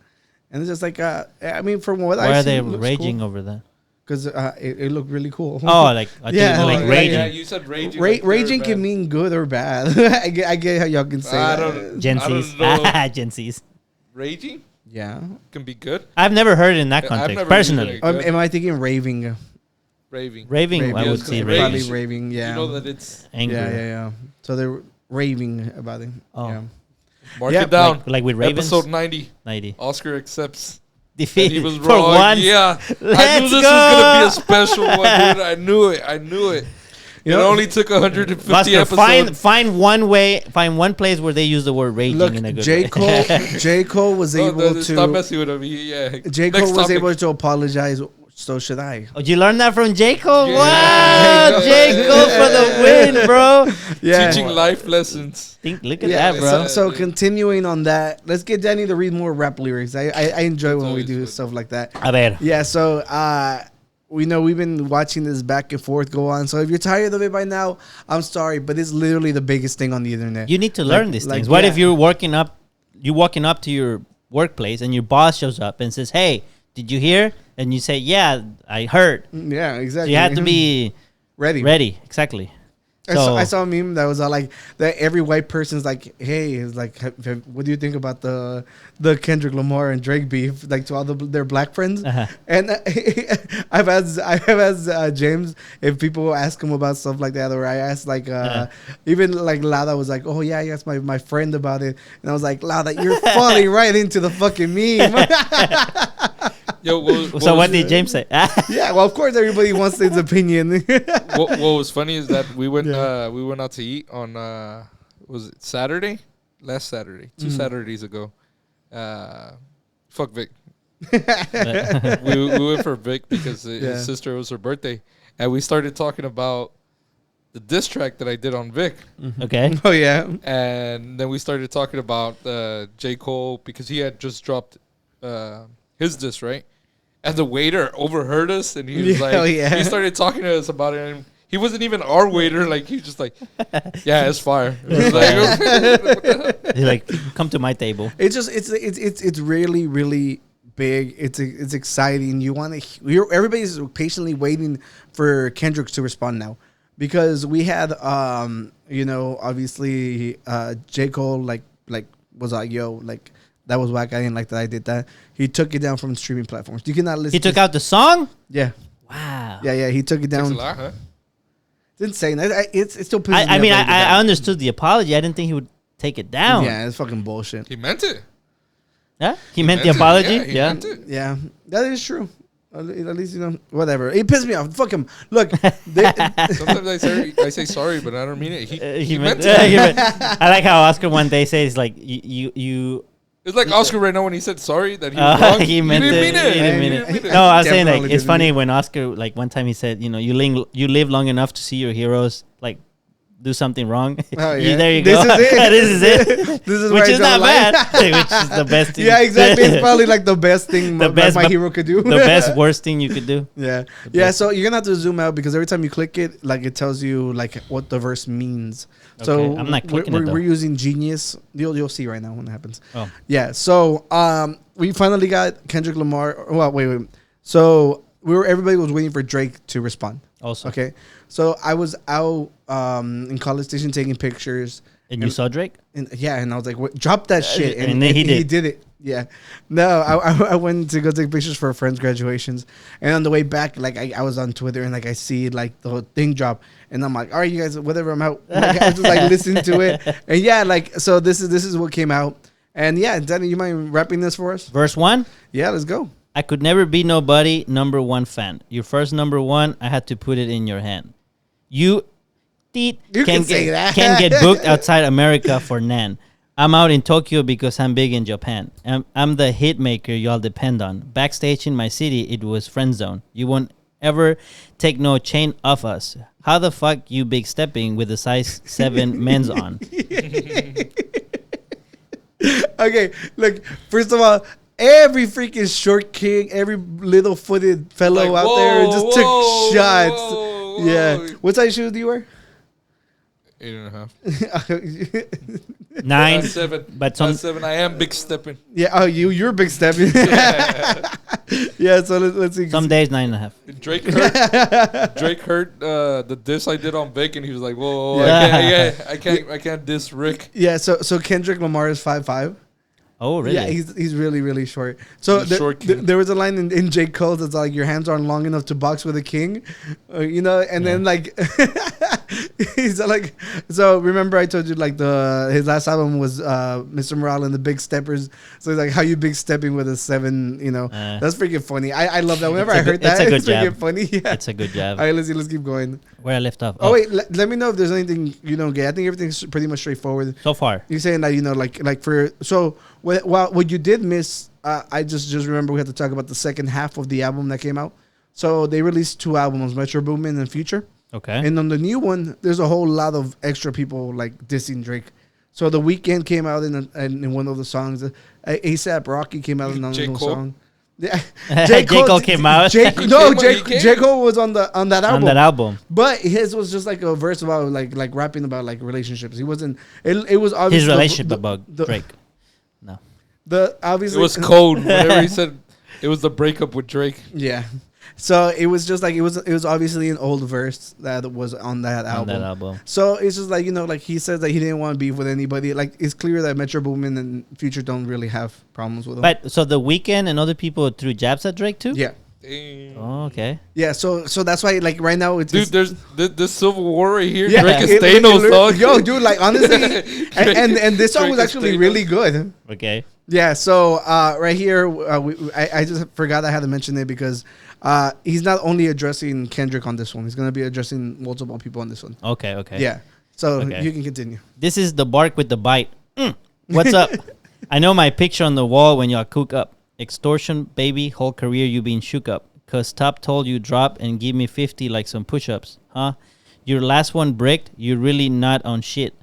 and it's just like I mean, from what Why I are see, they it looks raging cool. over that? Because it looked really cool. Oh, like I think Yeah. you were like Oh, raging. Yeah, you said raging. like Raging very can bad. mean good or bad. I get how y'all can say I that. don't- Gen I don't Z's. know. Gen Z's. Raging Yeah. can be good. I've never heard it in that I've context, never personally. used it. Good. Am I thinking raving? Raving. Raving, I Raving. would Yes, say rage. Probably raging. raving. Yeah. You know that it's Anger. Yeah. So they're raving about it. Oh. Yeah. mark Yeah, it down. Like with Ravens. Episode 90. 90. Oscar accepts. And Defeat he was for wrong. once. Yeah. I Let's knew this go. was gonna be a special one, dude. I knew it. You It know- only took 150 Oscar, episodes. find one place where they use the word raging Look, in a good J. way. Cole. J. Cole was Oh, able stop to. messing with him. Yeah. J. Next Cole was topic. able to apologize. So should I? Oh, did you learn that from J. Cole? Yeah. Wow, J. J. Cole. Cole for the win, bro. Yeah. Teaching life lessons. Look at Yeah, that, bro. so continuing on that, let's get Danny to read more rap lyrics. I enjoy when we always do good. stuff like that. A ver. Yeah, so we know we've been watching this back and forth go on. So if you're tired of it by now, I'm sorry, but it's literally the biggest thing on the internet. You need to learn these like, things. What yeah. if you're walking up to your workplace and your boss shows up and says, "Hey, did you hear?" And you say, "Yeah, I heard." Yeah, So exactly. you have to be ready. Exactly. I saw a meme that was like that every white person's like, hey, it's like, what do you think about the Kendrick Lamar and Drake beef? Like to all their black friends. Uh-huh. And I've asked James if people ask him about stuff like that, or I asked like even like Lada was like, oh yeah, I asked my friend about it, and I was like, Lada, you're falling right into the fucking meme. Yo, What did James say? Yeah, well, of course everybody wants his opinion. what was funny is that we went Yeah. we went out to eat on was it Saturday? Last Saturday, 2 Saturdays ago. Fuck Vic. we went for Vic because Yeah. his sister, it was her birthday, and we started talking about the diss track that I did on Vic, Okay. Oh yeah. and then we started talking about J. Cole because he had just dropped his diss, right? And the waiter overheard us, and he was Yeah, like, oh, yeah. he started talking to us about it, and he wasn't even our waiter. Like, he was just like, yeah, it's fire. It was like, He's like, "Come to my table." It's just it's really really big. It's exciting. You want to. Everybody's patiently waiting for Kendrick to respond now, because we had obviously J. Cole like was like, yo, like that was whack. I didn't like that. I did that. He took it down from streaming platforms. You cannot listen. He took out the song. Yeah. Wow. Yeah. He took it Takes a down. lot, huh? It's insane. It still pisses me I off mean, that he did I that. understood the apology. I didn't think he would take it down. Yeah, it's fucking bullshit. He meant it. Yeah? He meant the Meant it. apology. Yeah, he Yeah. meant it. Yeah, that is true. At least whatever. It pissed me off. Fuck him. Look, Sometimes I say sorry, but I don't mean it. He meant it. he meant- I like how Oscar one day says like you It's like Oscar right now when he said sorry that he was wrong. he meant didn't it. mean it. He didn't mean He it. didn't mean it. No, I was saying like Definitely it's didn't funny mean when Oscar like one time he said, you live long enough to see your heroes like do something wrong. Oh, yeah. There you This go. is it. This is it. This is Which where I is draw not the line. bad. Which is the best thing. Yeah, exactly. It's probably like the best thing The best my bu- hero could do. the best worst thing you could do. Yeah, The yeah. best. So you're gonna have to zoom out because every time you click it, like it tells you like what the verse means. So Okay, I'm not clicking it, though. we're using Genius. You'll see right now when it happens. Oh. Yeah. So we finally got Kendrick Lamar. Well, wait. So everybody was waiting for Drake to respond. Also. Okay. So I was out in College Station taking pictures. And you saw Drake? And I was like, what, drop that shit. and then he did. He did it. Yeah. No, I went to go take pictures for a friend's graduations. And on the way back, like I was on Twitter and like I see like the thing drop. And I'm like, all right, you guys, whatever, I'm out. Like, I just like listen to it. And yeah, like, so this is what came out. And yeah, Danny, you mind rapping this for us? Verse 1. Yeah, let's go. I could never be nobody number one fan. Your first number one, I had to put it in your hand. You can say that. can get booked outside America for Nan. I'm out in Tokyo because I'm big in Japan. I'm the hit maker y'all depend on. Backstage in my city, it was friend zone. You won't ever take no chain off us. How the fuck you big stepping with a size 7 men's on? Okay, look, first of all, every freaking short king, every little footed fellow Like, out there whoa, just whoa, took shots. whoa, Yeah. whoa. What size shoes do you wear? 8.5. 9. Seven. But some 7. I am big stepping. Yeah. Oh, you're big step. Yeah. So let's see. some days 9.5. Drake heard the diss I did on Vic, and he was like, "Whoa, Yeah. I can't diss Rick." Yeah. So Kendrick Lamar is 5'5". Oh, really? Yeah, he's really, really short. So He's a short king. there was a line in J. Cole that's like, your hands aren't long enough to box with a king, and then like, he's like, so remember I told you like his last album was Mr. Morale and the Big Steppers. So he's like, how you big stepping with a 7, that's freaking funny. I love that. Whenever I heard that, it's freaking funny. Yeah. It's a good jab. All right, let's keep going. Where I left off. Oh, wait, let me know if there's anything you don't get. I think everything's pretty much straightforward. So far. You're saying that, like for, so what you did miss, I just remember we had to talk about the second half of the album that came out. So they released 2 albums, Metro Boomin and Future. Okay. And on the new one, there's a whole lot of extra people like dissing Drake. So The Weeknd came out in one of the songs. A$AP Rocky came out in another song. Yeah. J. Cole came out. J. Cole was on that album. On that album. But his was just like a verse about like rapping about like relationships. He wasn't. It was obviously His relationship about Drake. No. Obviously It was cold. Whenever he said it was the breakup with Drake. Yeah. So it was just like it was obviously an old verse that was on that album. So it's just like like he says that he didn't want to beef with anybody. Like it's clear that Metro Boomin and Future don't really have problems with him. But so The Weeknd and other people threw jabs at Drake too? Yeah. Damn. Oh, okay. Yeah, so that's why like right now it's Dude, there's this Civil War right here. yeah, Drake is Thanos, dog. Yo, dude, like honestly, and this song was actually really good. Okay. Yeah, so right here, I just forgot I had to mention it because he's not only addressing Kendrick on this one, he's gonna be addressing multiple people on this one. Okay. Yeah, so Okay. you can continue. This is the bark with the bite. What's up? I know my picture on the wall when y'all cook up. Extortion, baby, whole career you been shook up. Cause Top told you drop and give me 50 like some push-ups. Huh? Your last one bricked, you're really not on shit.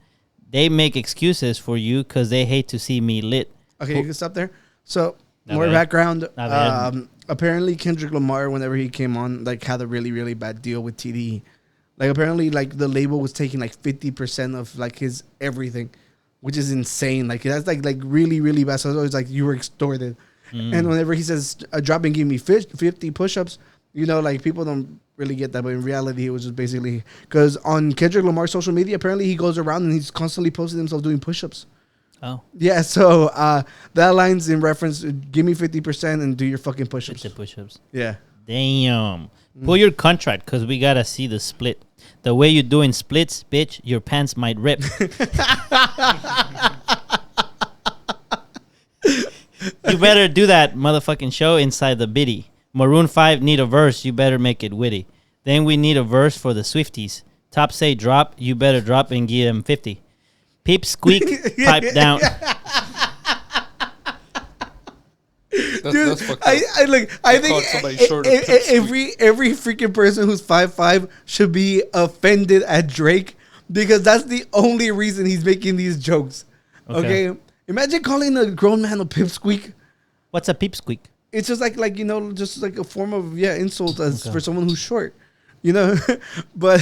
They make excuses for you cause they hate to see me lit. Okay, you can stop there. So Not more bad. background. Not bad. Apparently Kendrick Lamar, whenever he came on, like had a really, really bad deal with TDE. Like apparently like the label was taking like 50% of like his everything, which is insane. Like that's like really, really bad. So it's always like you were extorted. And whenever he says drop and give me 50 push-ups, like people don't really get that. But in reality, it was just basically because on Kendrick Lamar's social media, apparently he goes around and he's constantly posting himself doing push-ups. Oh. Yeah, so that line's in reference to give me 50% and do your fucking push-ups. 50 push-ups. Yeah. Damn. Pull your contract because we got to see the split. The way you're doing splits, bitch, your pants might rip. You better do that motherfucking show inside the biddy. Maroon 5 need a verse, you better make it witty. Then we need a verse for the Swifties. Top say drop, you better drop and give them 50. Peep squeak, pipe down. That's fucked up. I think every freaking person who's 5'5" should be offended at Drake because that's the only reason he's making these jokes. Okay? Imagine calling a grown man a pipsqueak. What's a peep squeak? It's just like just like a form of insult as for someone who's short, But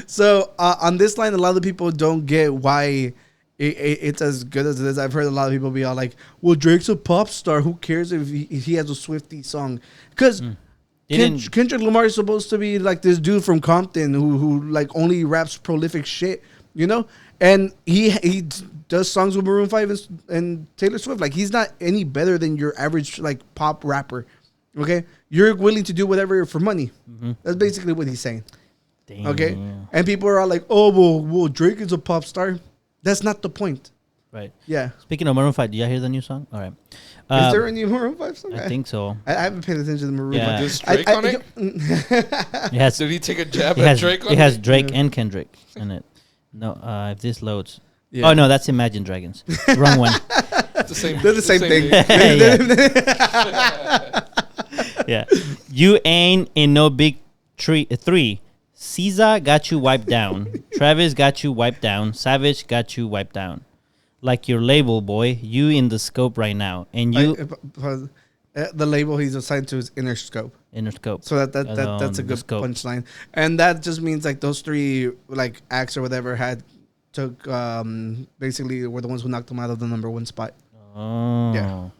so on this line, a lot of people don't get why it's as good as it is. I've heard a lot of people be all like, "Well, Drake's a pop star. Who cares if he has a Swiftie song?" Because Kendrick Lamar is supposed to be like this dude from Compton who like only raps prolific shit, and he does songs with Maroon 5 and Taylor Swift. Like he's not any better than your average like pop rapper. Okay, you're willing to do whatever for money. That's basically what he's saying. Damn. Okay, and people are all like, "Oh, well, Drake is a pop star." That's not the point. Right. Yeah. Speaking of Maroon 5, did you hear the new song? All right. Is there a new Maroon 5 song? I think so. I haven't paid attention to the Maroon 5. Does Drake on it? It has, Did he take a jab it at has, Drake on it has it? Drake and Kendrick in it. No, if this loads. Yeah. Oh, no, that's Imagine Dragons. Wrong one. It's the same. They're the same thing. Yeah. You ain't in no big 3. Caesar got you wiped down. Travis got you wiped down. Savage got you wiped down. Like your label, boy. You in the scope right now. And you... The label he's assigned to is Interscope. Interscope. So that's a good punchline, and that just means like those three like acts or whatever took basically were the ones who knocked him out of the #1 spot. Oh, yeah.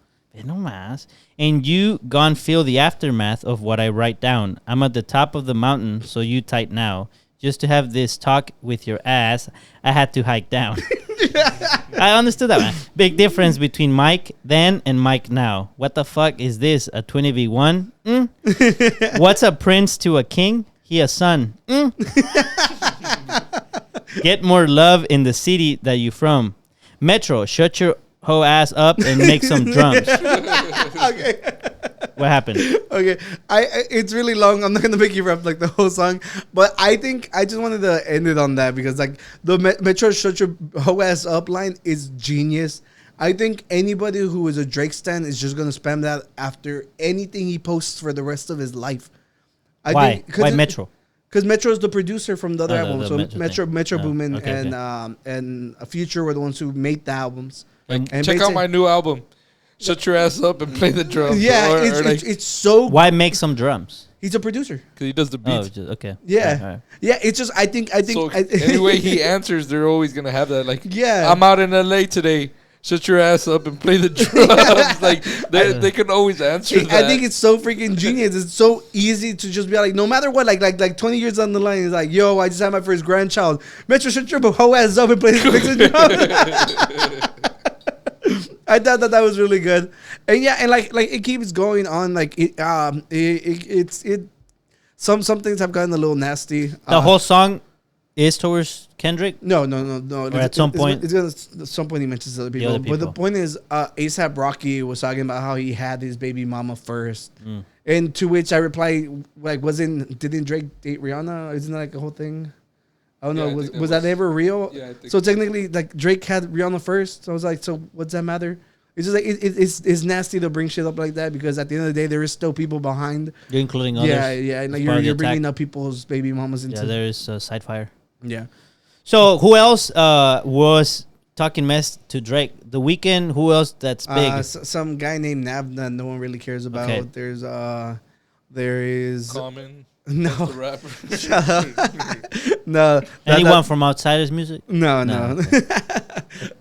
No mas. And you gone feel the aftermath of what I write down. I'm at the top of the mountain, so you tight now. Just to have this talk with your ass, I had to hike down. I understood that, man. Big difference between Mike then and Mike now. What the fuck is this? A 20v1? What's a prince to a king? He a son. Get more love in the city that you from. Metro, shut your hoe ass up and make some drums. Okay. What happened? Okay, it's really long. I'm not gonna make you rap like the whole song, but I think I just wanted to end it on that because like the Metro shut your hoe ass up line is genius. I think anybody who is a Drake stan is just gonna spam that after anything he posts for the rest of his life. Why? Why Metro? Because Metro is the producer from the other album. The So Metro Boomin okay, and Future were the ones who made the albums. And check out my new album. Shut your ass up and play the drums. Yeah, it's so. Why make some drums? He's a producer. Because he does the beats. Oh, okay. Yeah, all right. Yeah. It's just I think. So anyway he answers, they're always gonna have that. Like, yeah, I'm out in LA today. Shut your ass up and play the drums. Like they can always answer that. I think it's so freaking genius. It's so easy to just be like, no matter what, like 20 years down the line, it's like, yo, I just had my first grandchild. Metro, shut your hoe ass up and play the drums. I thought that was really good, and yeah, and like it keeps going on. Like some things have gotten a little nasty. The whole song is towards Kendrick. No. Or at some point, it's gonna at some point he mentions other people. But the point is, ASAP Rocky was talking about how he had his baby mama first, and to which I reply, like, didn't Drake date Rihanna? Isn't that like a whole thing? I don't know. Was that ever real? Yeah, I think so technically, like Drake had Rihanna first. So I was like, so what's that matter? It's just like it's nasty to bring shit up like that because at the end of the day, there is still people behind. You're including others. Yeah. Like you're bringing up people's baby mamas into. Yeah, there is side fire. Yeah. So who else was talking mess to Drake? The Weeknd. Who else that's big? Some guy named Nav that no one really cares about. Okay. There is Common. No. The rapper. No. Anyone from outside his music? No. Okay.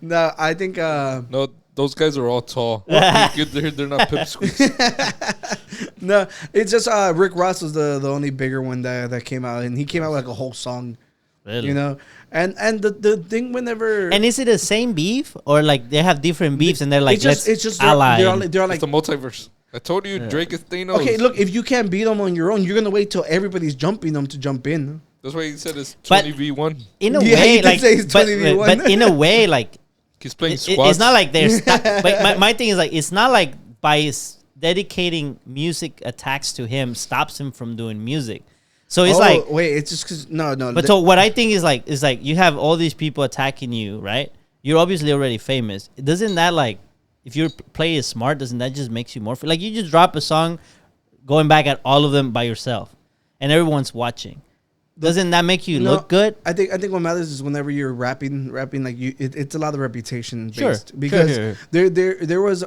No, I think No, those guys are all tall. They're not pipsqueaks. No, it's just Rick Ross was the only bigger one that came out, and he came out with like a whole song. Really? You know, and the thing whenever and is it the same beef or like they have different beefs and they're like it's just ally? They're like it's the multiverse. I told you, Drake is Thanos. Okay, look, if you can't beat them on your own, you're gonna wait till everybody's jumping them to jump in. That's why he said it's 20v1. In a Yeah, he way, did like, say it's 20v1. but in a way, like He's playing squads. it's not like they're. But my thing is like it's not like by dedicating music attacks to him stops him from doing music. So it's like wait, it's just because no. But so what I think is like you have all these people attacking you, right? You're obviously already famous. Doesn't that like if your play is smart, doesn't that just makes you more like you just drop a song, going back at all of them by yourself, and everyone's watching. Doesn't that make you look good? I think what matters is whenever you're rapping like it's a lot of reputation based. Sure. Because Sure. there was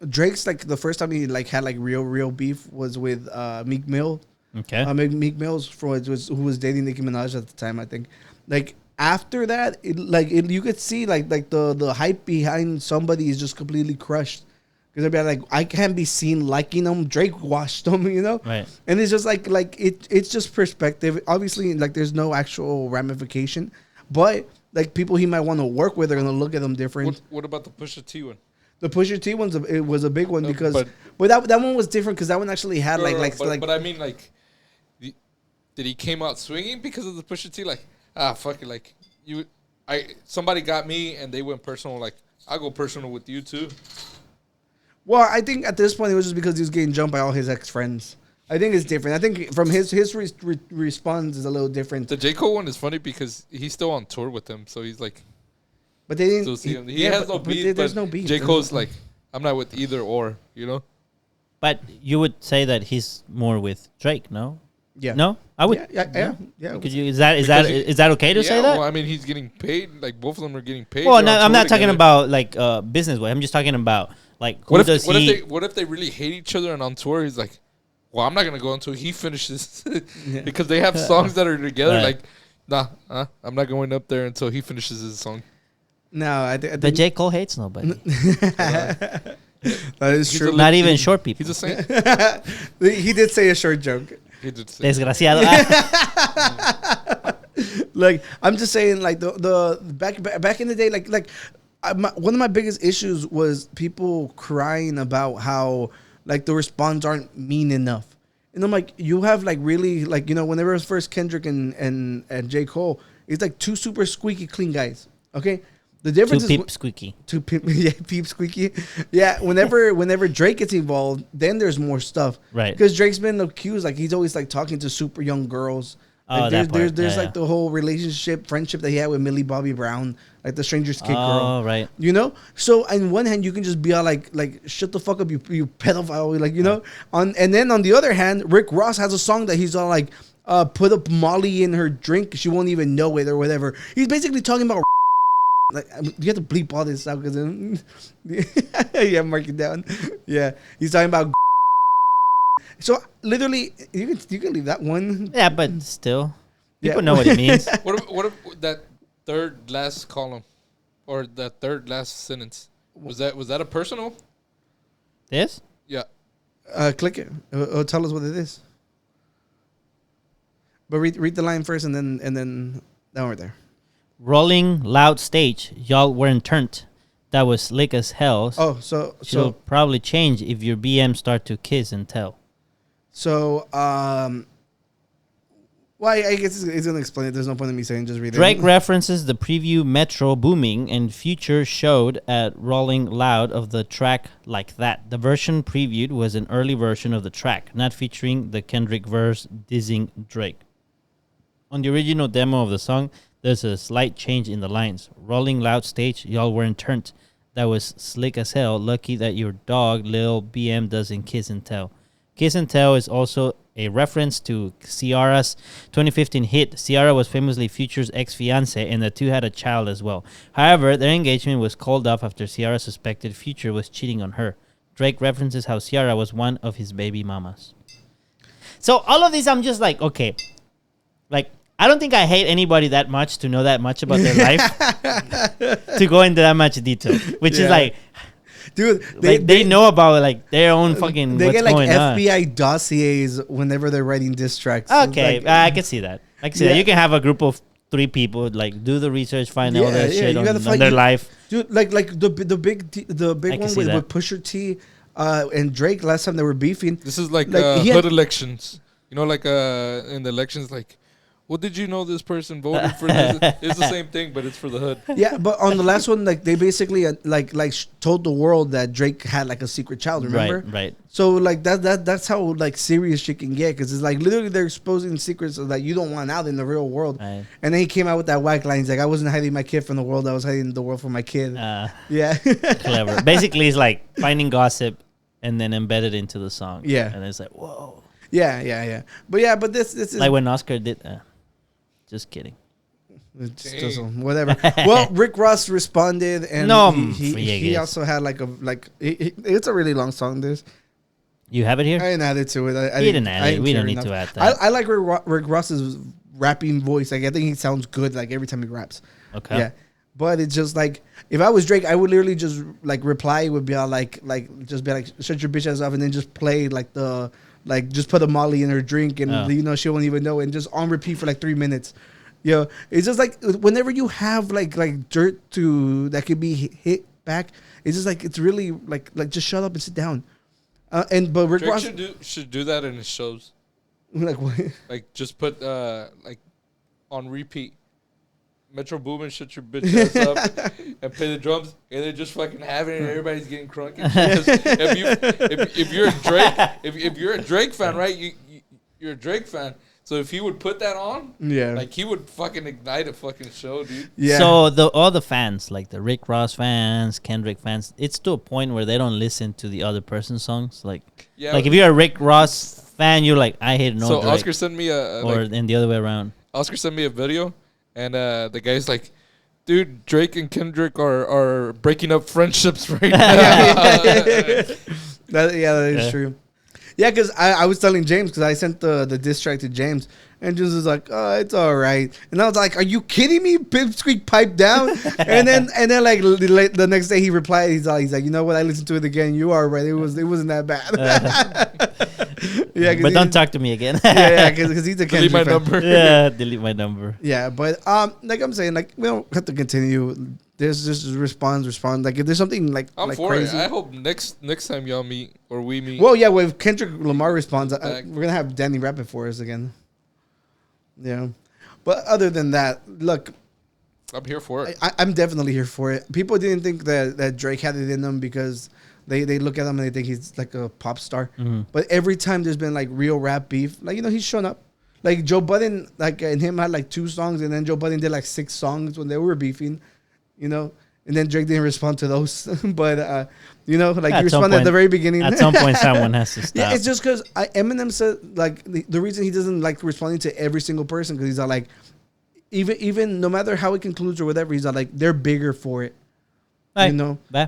Drake's like the first time he like had like real beef was with Meek Mill. Okay. Meek Mill's who was dating Nicki Minaj at the time, I think. Like after that, you could see like the hype behind somebody is just completely crushed. Because they'd be like, I can't be seen liking them. Drake watched them, you know? Right. And it's just it's just perspective. Obviously, like there's no actual ramification. But like people he might want to work with are going to look at them different. What about the Pusha T one? The Pusha T it was a big one because... But that one was different because that one actually had But I mean like... Did he came out swinging because of the Pusha T? Like, fuck it. Like, somebody got me and they went personal. Like, I'll go personal with you too. Well, I think at this point it was just because he was getting jumped by all his ex-friends. I think it's different. I think from his response is a little different. The J. Cole one is funny because he's still on tour with them, so he's like... But they didn't... Still see him. He has no beef, there's no beef. J. Cole's like, I'm not with either or, you know? But you would say that he's more with Drake, no? Yeah. No? I would... Yeah. Because is that okay to say that? Well, I mean, he's getting paid. Like, both of them are getting paid. Well, no, I'm not talking about, like, business way. I'm just talking about Like, who does he? What if they really hate each other and on tour he's like, well, I'm not gonna go until he finishes because they have songs that are together. Right. Like, nah, I'm not going up there until he finishes his song. No, I But think J. Cole hates nobody. that is He's true. Not even short people. He's a saint. He did say a short joke. He did say Desgraciado. Like, I'm just saying, like the back in the day, one of my biggest issues was people crying about how like the response aren't mean enough. And I'm like, you have like really like, you know, whenever it was first Kendrick and J. Cole, it's like two super squeaky clean guys. Okay. The difference Too is peep squeaky. yeah, peep squeaky. Yeah, whenever Drake gets involved, then there's more stuff. Right. Because Drake's been accused, like he's always like talking to super young girls. Oh, Like, that part. there's Yeah, like the whole friendship that he had with Millie Bobby Brown, like the Stranger's Kid girl. Oh, right. You know? So on one hand you can just be all like shut the fuck up, you pedophile, like, you know? And then on the other hand, Rick Ross has a song that he's all like, put up Molly in her drink, she won't even know it or whatever. He's basically talking about like, you have to bleep all this out because yeah, mark it down. Yeah, he's talking about. So literally, you can leave that one. Yeah, but still, Yeah. people know what it means. what if that third last column or that third last sentence was that a personal? This? Yeah. Click it. Tell us what it is. But read the line first, and then that one right there. Rolling loud stage, y'all weren't turned. That was slick as hell. Oh, She'll probably change if your BM start to kiss and tell. well, I guess it's gonna explain it. There's no point in me saying, just read Drake it. references the preview Metro booming and Future showed at Rolling Loud of the track Like That. The version previewed was an early version of the track, not featuring the Kendrick verse dissing Drake. On the original demo of the song, there's a slight change in the lines. Rolling Loud stage, y'all weren't turned. That was slick as hell. Lucky that your dog, Lil BM, doesn't kiss and tell. Kiss and Tell is also a reference to Ciara's 2015 hit. Ciara was famously Future's ex-fiancé, and the two had a child as well. However, their engagement was called off after Ciara suspected Future was cheating on her. Drake references how Ciara was one of his baby mamas. So all of these, I'm just like, okay. Like, I don't think I hate anybody that much to know that much about their life to go into that much detail, which is like, dude, they know about like their own fucking they what's get like going on. FBI dossiers whenever they're writing diss tracks. Okay, Like, I can see that. I can see that. Yeah. You can have a group of 3 people, like do the research, find all that shit you on, gotta find their you- life. dude. Like the big I can one see with that. Pusha T and Drake last time they were beefing. This is like, Like, he had- hood elections. You know, like in the elections, like, well, did you know this person voted for this? It's the same thing, but it's for the hood. Yeah, but on the last one, like they basically told the world that Drake had like a secret child. Remember? Right. So like that's how like serious shit can get, because it's like literally they're exposing secrets that you don't want out in the real world. Right. And then he came out with that whack line. He's like, I wasn't hiding my kid from the world. I was hiding the world from my kid. Yeah. Clever. Basically, it's like finding gossip and then embedded into the song. Yeah. And it's like, whoa. Yeah. But this is Like when Oscar did. Just kidding. it's just whatever. Well, Rick Ross responded, and No, he friegues. also had it's a really long song. This You have it here? I didn't add it to it. I You didn't add it. We care don't need enough. to add that. I like Rick Ross's rapping voice. Like I think he sounds good. Like every time he raps. Okay. Yeah. But it's just like, if I was Drake, I would literally just like reply would be all like just be like, shut your bitch ass off, and then just play just put a Molly in her drink, and she won't even know, and just on repeat for like 3 minutes. It's just like whenever you have like dirt that could be hit back, it's just like it's really like just shut up and sit down. But Rick Drake Ross should do that in his shows. like what? Like just put like on repeat. Metro Boomin, shut your bitch ass up and play the drums, and they're just fucking having it. And everybody's getting crunk. And shit. 'Cause if you're a Drake, if you're a Drake fan, right? You're a Drake fan. So if he would put that on, like he would fucking ignite a fucking show, dude. Yeah. So all the fans, like the Rick Ross fans, Kendrick fans, it's to a point where they don't listen to the other person's songs. Like if you're a Rick Ross fan, you're like, I hate no Drake. Oscar sent me and the other way around. Oscar sent me a video, and the guy's like, Dude, Drake and Kendrick are breaking up friendships right now. That is true. Yeah, because I was telling James, because I sent the diss track to James, and James was like, "Oh, it's all right," and I was like, "Are you kidding me? Pipsqueak, pipe down." and then like the next day he replied, he's like, "You know what? I listened to it again. You are right. It wasn't that bad." Yeah, but don't talk to me again. yeah, because he's a Kendrick Delete my fan. number. Yeah, delete my number. Yeah, but like I'm saying, like we don't have to continue. There's just respond. Like if there's something like I'm like for crazy. it. I hope next time y'all meet or we meet. Well, yeah, if Kendrick Lamar responds, we're gonna have Danny rap it for us again. Yeah, but other than that, look, I'm here for it. I'm definitely here for it. People didn't think that Drake had it in them because they look at him and they think he's like a pop star. Mm-hmm. But every time there's been like real rap beef, like he's shown up. Like Joe Budden, like and him had like 2 songs, and then Joe Budden did like 6 songs when they were beefing, and then Drake didn't respond to those. But like he responded at the very beginning. At some point, someone has to stop. Yeah, it's just because Eminem said like the reason he doesn't like responding to every single person because he's like even no matter how it concludes or whatever, he's like they're bigger for it. Right.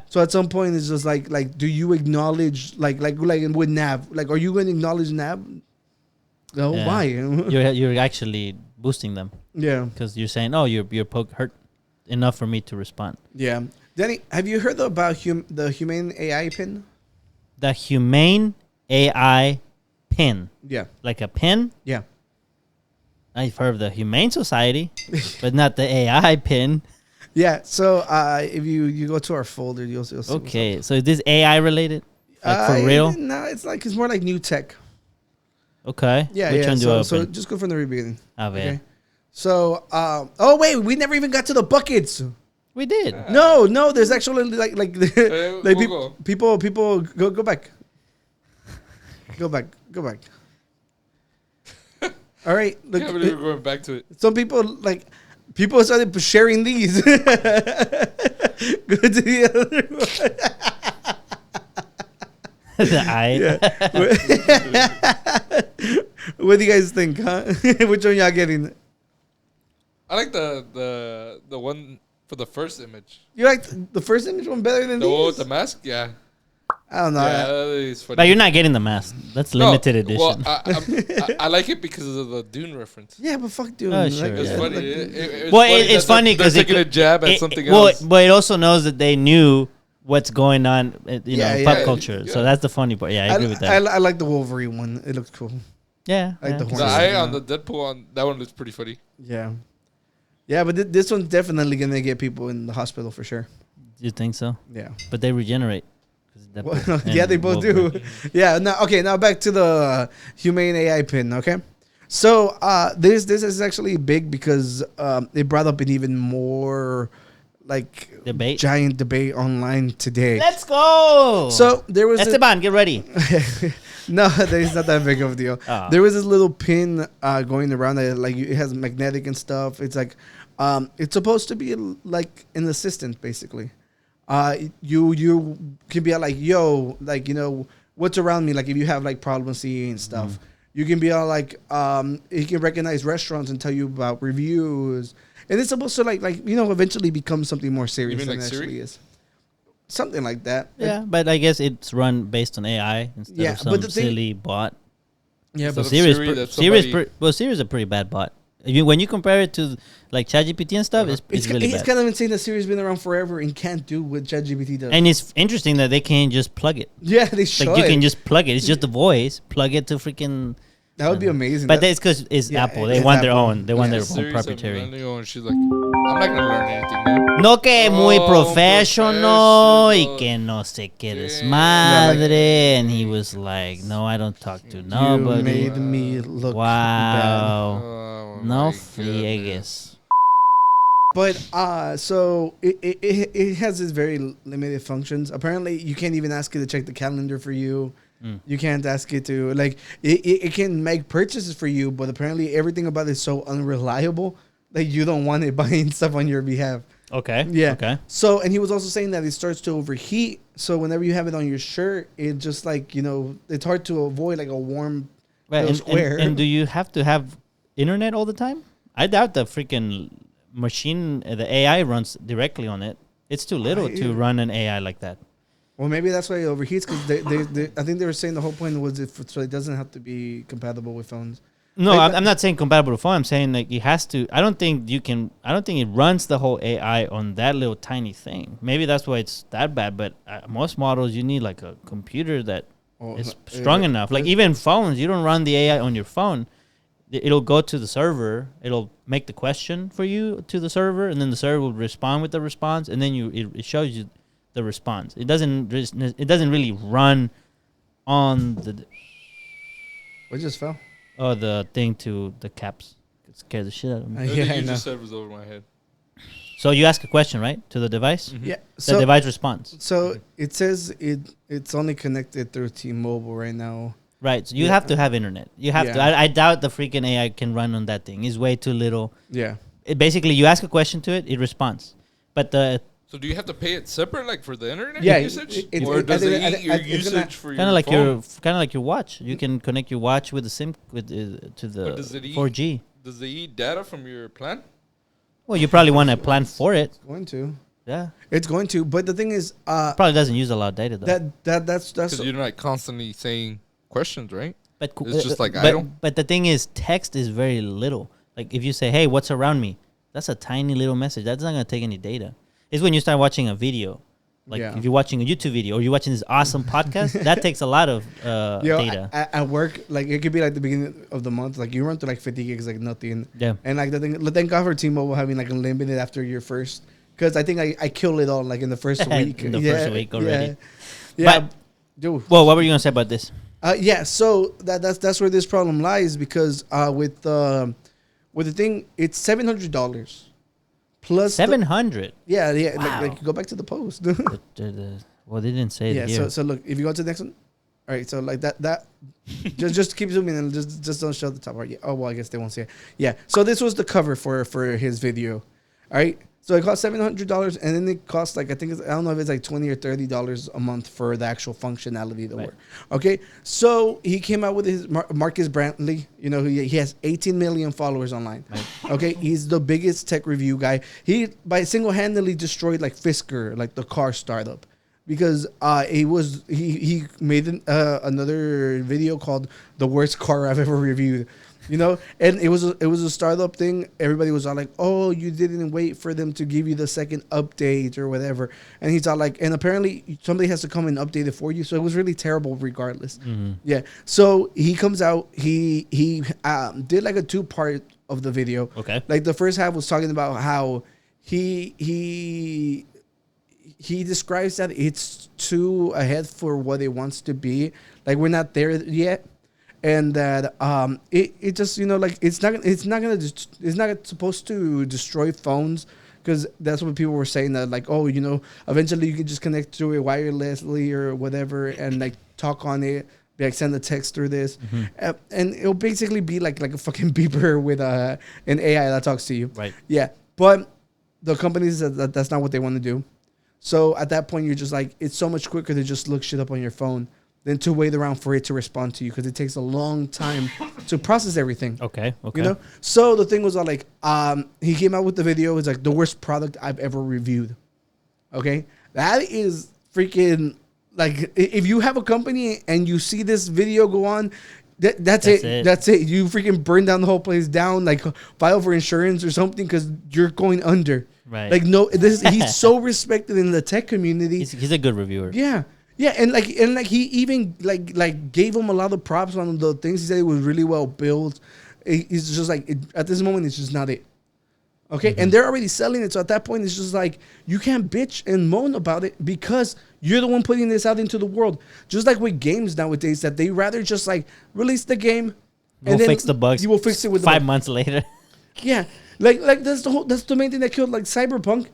So at some point it's just like do you acknowledge like with Nav, like are you going to acknowledge Nav? No, Yeah. why? You're actually boosting them Yeah, because you're saying, "Oh, your poke hurt enough for me to respond." yeah. Danny, have you heard about the Humane AI Pin? The Humane AI Pin, Yeah, like a pin. yeah. I've heard of the Humane Society, but not the AI Pin. Yeah, so if you go to our folder, you'll see. Okay, so is this AI related? Like for real? No, it's more like new tech. Okay. Yeah, Which yeah. one do I open? So just go from the very beginning. Okay. So, oh wait, we never even got to the buckets. We did. No, there's actually like Google. people go back. Go back. All right, look. Can't believe we're going back to it. Some people started sharing these. Go to the other one. The eye. What do you guys think, huh? Which one y'all getting? I like the one for the first image. You like the first image one better than The one these? with the mask? Yeah. I don't know. Yeah, that is funny. But you're not getting the mask. That's limited edition. Well, I like it because of the Dune reference. Yeah, but fuck dude. Oh, sure, It's yeah. funny. Like, It's funny because they're taking a jab at something else. But it also knows that they knew what's going on, pop culture. Yeah. So that's the funny part. Yeah, I agree with that. I like the Wolverine one. It looks cool. Yeah. I like the The horn. eye on the Deadpool on that one looks pretty funny. Yeah. Yeah, but this one's definitely gonna get people in the hospital for sure. You think so? Yeah. But they regenerate. 'Cause Deadpool Yeah, and they both Wolverine. do. Yeah. Now back to the Humane AI Pin. Okay. So this is actually big because it brought up an even more like Debate? giant debate online today. Let's go. So there was Esteban, get ready. no, it's not that big of a deal. Oh. There was this little pin going around that like it has magnetic and stuff. It's like it's supposed to be like an assistant basically. You can be like, yo, like what's around me. Like if you have like problems seeing stuff, you can be all like it can recognize restaurants and tell you about reviews. And it's supposed to like eventually become something more serious mean than like it actually Siri? is. Something like that. Yeah, but I guess it's run based on AI instead Yeah, of some but the thing- silly bot. Yeah, So but Siri, that's somebody- Siri's a pretty bad bot. When you compare it to like ChatGPT and stuff, it's really it's bad. kind of insane that Siri's been around forever and can't do what ChatGPT does. And it's interesting that they can't just plug it. yeah, they should. Like you can just plug it. It's just a voice. Plug it to freaking. That would be amazing. But that's because it's Yeah, Apple. They it's want their Apple. own. They want their own Siri's a proprietary. millennial, and she's like, I'm not gonna learn anything new. No que muy Oh, professional y professional. que no sé qué Yeah. desmadre. And he was like, no, I don't talk to you nobody. made me look bad. Wow. Oh, No my friegues. But so it has its very limited functions. Apparently, you can't even ask it to check the calendar for you. You can't ask it to like it can make purchases for you, but apparently everything about it is so unreliable that you don't want it buying stuff on your behalf. Okay. Yeah. Okay. So, and he was also saying that it starts to overheat. So whenever you have it on your shirt, it just like it's hard to avoid like a warm Right, little square. and do you have to have internet all the time? I doubt the freaking the AI runs directly on it. It's too little to run an AI like that. Well, maybe that's why it overheats because I think they were saying the whole point was so it doesn't have to be compatible with phones. No, I'm not saying compatible to phone. I'm saying like it has to. I don't think it runs the whole AI on that little tiny thing. Maybe that's why it's that bad. But most models, you need like a computer that is strong enough. Like even phones, you don't run the AI on your phone. It'll go to the server. It'll make the question for you to the server, and then the server will respond with the response, and then it shows you the response. It doesn't really run on the. What just fell? Oh, the thing to the caps. It scared the shit out of me. Everything you just said was over my head. So you ask a question, right, to the device? Mm-hmm. Yeah. The device responds. So it says it's only connected through T-Mobile right now. Right. So you have to have internet. You have to. I doubt the freaking AI can run on that thing. It's way too little. Yeah. Basically, you ask a question to it, it responds. But So do you have to pay it separate, like for the internet usage, or does it eat your usage for your phone? Kind of like your watch. You can connect your watch with the SIM to the 4G. Does it eat data from your plan? Well, you probably want a plan for it. It's going to. Yeah. It's going to. But the thing is, probably doesn't use a lot of data though. That's because you're not constantly saying questions, right? But it's just like idle. But the thing is, text is very little. Like if you say, "Hey, what's around me?" That's a tiny little message. That's not gonna take any data. It's when you start watching a video, like if you're watching a YouTube video or you're watching this awesome podcast, that takes a lot of data. At work, like it could be like the beginning of the month, like you run through like 50 gigs, like nothing. Yeah. And like the thing, thank God for T-Mobile having like unlimited after your first, because I think I killed it all like in the first week. In the first week already. Yeah. But, dude. Well, what were you gonna say about this? So that's where this problem lies because with the thing, it's $700 plus 700. Yeah. Wow. Like go back to the post. Well, they didn't say it here. So look, if you go to the next one, all right. So like that just keep zooming and just don't show the top part. Yeah. Oh well, I guess they won't see it. Yeah. So this was the cover for his video. All right. So it cost $700, and then it costs like I don't know if it's like $20 or $30 a month for the actual functionality of the work. Okay, so he came out with his Marcus Brantley. You know, he has 18 million followers online. Right. Okay, he's the biggest tech review guy. He single-handedly destroyed like Fisker, like the car startup, because he made another video called "The Worst Car I've Ever Reviewed." You know, and it was a startup thing. Everybody was all like, "Oh, you didn't wait for them to give you the second update or whatever." And he's all like, and apparently somebody has to come and update it for you. So it was really terrible, regardless. Mm-hmm. Yeah. So he comes out. He did like a 2-part of the video. Okay. Like the first half was talking about how he describes that it's too ahead for what it wants to be. Like we're not there yet. And that it just, you know, like it's not supposed to destroy phones, because that's what people were saying, that like, oh, you know, eventually you can just connect to it wirelessly or whatever and like talk on it, like send a text through this, and it'll basically be like a fucking beeper with an AI that talks to you. Right. Yeah, but the companies said that's not what they want to do. So at that point, you're just like, it's so much quicker to just look shit up on your phone than to wait around for it to respond to you, because it takes a long time to process everything. Okay. You know? So the thing was like, he came out with the video. It's like the worst product I've ever reviewed. Okay? That is freaking, like, if you have a company and you see this video go on, that's it. That's it. You freaking burn down the whole place down, like file for insurance or something, because you're going under. Right. Like, no, he's so respected in the tech community. He's a good reviewer. Yeah. Yeah, and he even like gave him a lot of props on the things. He said it was really well built. It's just like at this moment, it's just not it. Okay, and they're already selling it. So at that point, it's just like you can't bitch and moan about it, because you're the one putting this out into the world. Just like with games nowadays, that they rather just like release the game and then fix the bugs. You will fix it with 5 months later. Yeah, like that's the main thing that killed like Cyberpunk.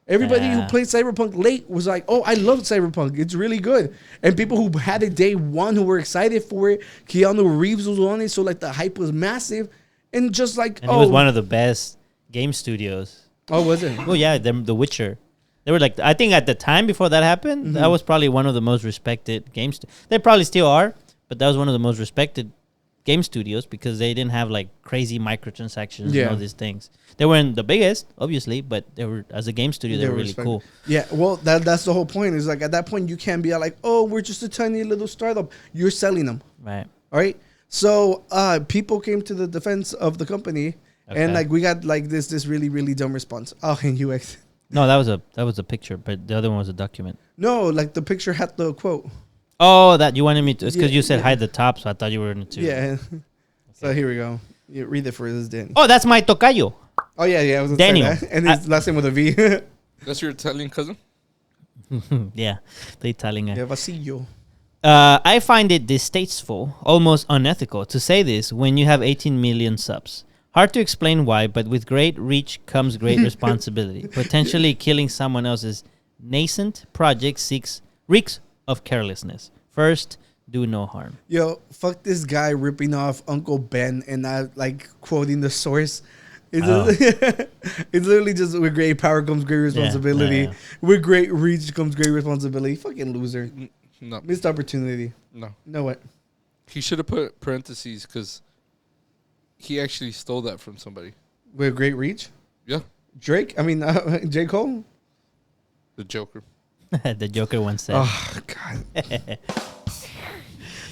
Everybody who played Cyberpunk late was like, "Oh, I love Cyberpunk. It's really good." And people who had it day one, who were excited for it, Keanu Reeves was on it, so like the hype was massive. And just like, and it was one of the best game studios. Oh, was it? Oh yeah, The Witcher. They were like, I think at the time before that happened, that was probably one of the most respected games. They probably still are, but that was one of the most respected game studios because they didn't have like crazy microtransactions Yeah. and all these things. They weren't the biggest, obviously, but they were, as a game studio, they were really respected. cool. Yeah, well, that's the whole point. Is like at that point you can't be like, oh, we're just a tiny little startup. You're selling them, Right. all right? So people came to the defense of the company, and Okay. like we got like this really really dumb response. Oh, and UX. No, that was a picture, but the other one was a document. No, like the picture had the quote. Oh, that you wanted me to. It's because Yeah, you said yeah. hide the top, so I thought you were in it too. Yeah. So here we go. You read it for us, Danny. Oh, that's my tocayo. Oh yeah, I was gonna Daniel. say that. And his last name with a V. That's your Italian cousin? Yeah, the Italian guy. Yeah, Vasillo. I find it distasteful, almost unethical, to say this when you have 18 million subs. Hard to explain why, but with great reach comes great responsibility. Potentially killing someone else's nascent project reeks of carelessness. First, do no harm. Yo, fuck this guy ripping off Uncle Ben and not like quoting the source. It's, it's literally just with great power comes great responsibility. yeah. With great reach comes great responsibility. Fucking loser. No. Missed opportunity. No. You know what? He should have put parentheses because he actually stole that from somebody. With great reach? Yeah. Drake? I mean, J. Cole? The Joker. The Joker once said. Oh, God.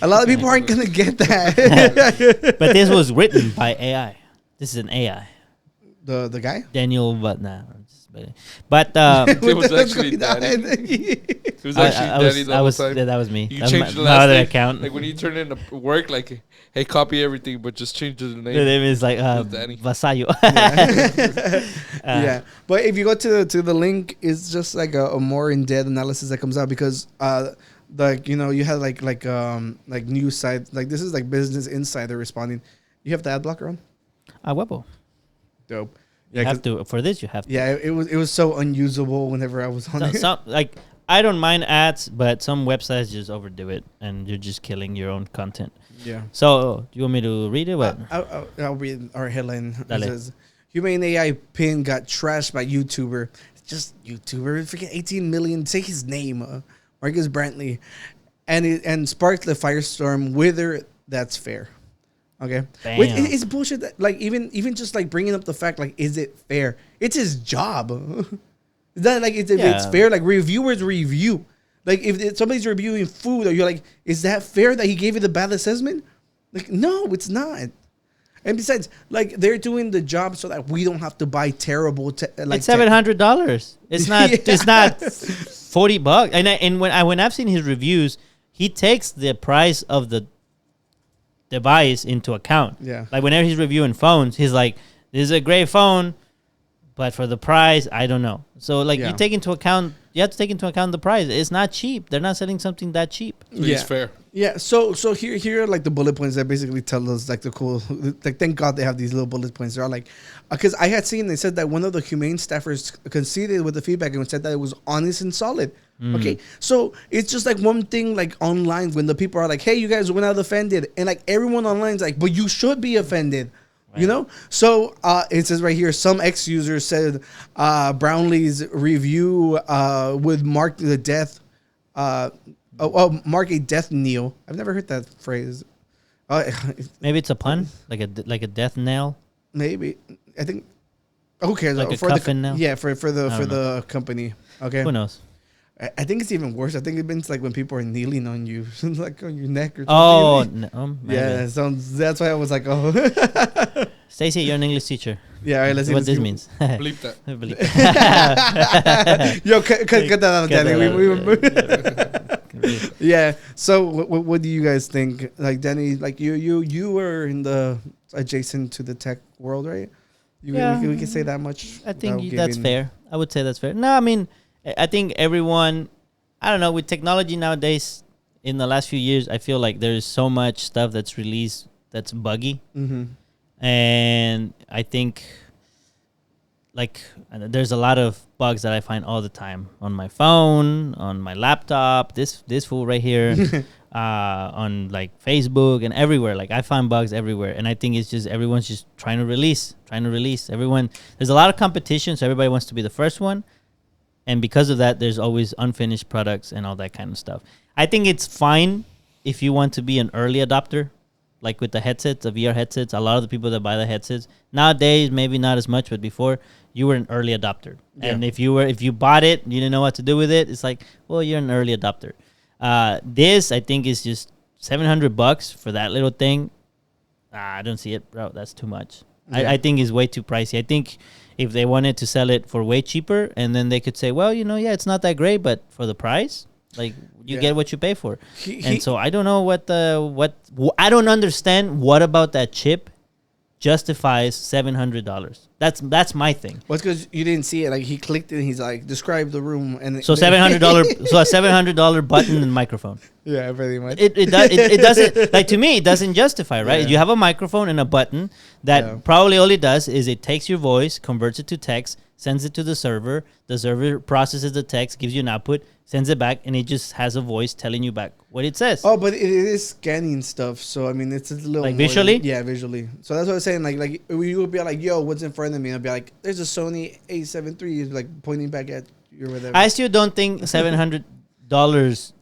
A lot of people aren't going to get that. But this was written by AI. This is an AI. The guy? Daniel, but nah. But It was actually Daddy. It was actually Daddy the whole time. that was me. You That was changed the my last other name. account. Like when you turn in a work, like, hey, copy everything, but just change the The name. name is like was Danny. Vasallo. Yeah, but if you go to the link, it's just like a more in-depth analysis that comes out because like you had like news site, like this is like Business Insider responding. You have the ad blocker on? Huevo. Dope. You have to for this. You have to. Yeah, it was so unusable whenever I was on it. Like I don't mind ads, but some websites just overdo it, and you're just killing your own content. Yeah. So, do you want me to read it? What? I'll read our headline. It Dale. says, Humane AI Pin got trashed by YouTuber. Just YouTuber. Freaking 18 million. Say his name. Marcus Brantley. And sparked the firestorm. Whether that's fair. Okay. Damn. Wait, it's bullshit. That, like, even just like bringing up the fact, like, is it fair? It's his job. Is that like, if it's fair? Like, reviewers review. Like, if somebody's reviewing food, or you're like, is that fair that he gave you the bad assessment? Like, no, it's not. And besides, like, they're doing the job so that we don't have to buy terrible. Like, It's $700. It's not. Yeah. It's not $40. And when I've seen his reviews, he takes the price of the device into account. Yeah. Like whenever he's reviewing phones, he's like, "This is a great phone, but for the price, I don't know." So like you have to take into account the price. It's not cheap. They're not selling something that cheap. It's fair. Yeah. So here are like the bullet points that basically tell us like the cool. Like, thank God they have these little bullet points. They're all like, because I had seen they said that one of the Humane staffers conceded with the feedback and said that it was honest and solid. Okay, so it's just like one thing like online when the people are like, "Hey, you guys went out offended," and like everyone online's like, "But you should be offended." Right. You know, so it says right here, some ex-users said Brownlee's review would mark the death, mark a death knell. I've never heard that phrase. Maybe it's a pun, like a death nail. Maybe I think. Okay, like a for coffin the nail? Yeah, for the company. Okay, Who knows? I think it's even worse. I think it means like when people are kneeling on you, like on your neck or something. Oh, no, maybe. Yeah, that's why I was like, oh. Stacy, you're an English teacher. Yeah, all right, let's see What this means. Bleep that. Bleep. Yo, cut that out, Cut Danny. that out. Yeah. So, what do you guys think? Like, Danny, like you were in the adjacent to the tech world, right? We can say that much. I think that's fair. I would say that's fair. No, I mean, I think everyone, I don't know, with technology nowadays, in the last few years, I feel like there's so much stuff that's released that's buggy. Mm-hmm. And I think, like, there's a lot of bugs that I find all the time on my phone, on my laptop, this fool right here, on, like, Facebook and everywhere. Like, I find bugs everywhere. And I think it's just everyone's just trying to release. Everyone, there's a lot of competition, so everybody wants to be the first one. And because of that, there's always unfinished products and all that kind of stuff. I think it's fine if you want to be an early adopter like with the headsets, the VR headsets. A lot of the people that buy the headsets nowadays, maybe not as much, but before you were an early adopter. Yeah. And if you bought it, you didn't know what to do with it. It's like, well, you're an early adopter. This I think is just $700 for that little thing. I don't see it, bro. That's too much. Yeah. I think it's way too pricey. I think if they wanted to sell it for way cheaper, and then they could say, well, yeah, it's not that great, but for the price, like you get what you pay for. And so I don't know I don't understand what about that chip justifies $700. That's my thing. Well, it's because you didn't see it. Like he clicked it and he's like, describe the room, and So $700. So a $700 button and microphone. Yeah, pretty much. It doesn't, like, to me, it doesn't justify, right? Yeah. You have a microphone and a button that probably all it does is it takes your voice, converts it to text, sends it to the server processes the text, gives you an output, sends it back, and it just has a voice telling you back what it says. Oh, but it is scanning stuff. So I mean, it's a little like more visually. Yeah, visually. So that's what I was saying. Like you would be like, "Yo, what's in front of me?" I'd be like, "There's a Sony A7 III," like pointing back at you or whatever. I still don't think $700.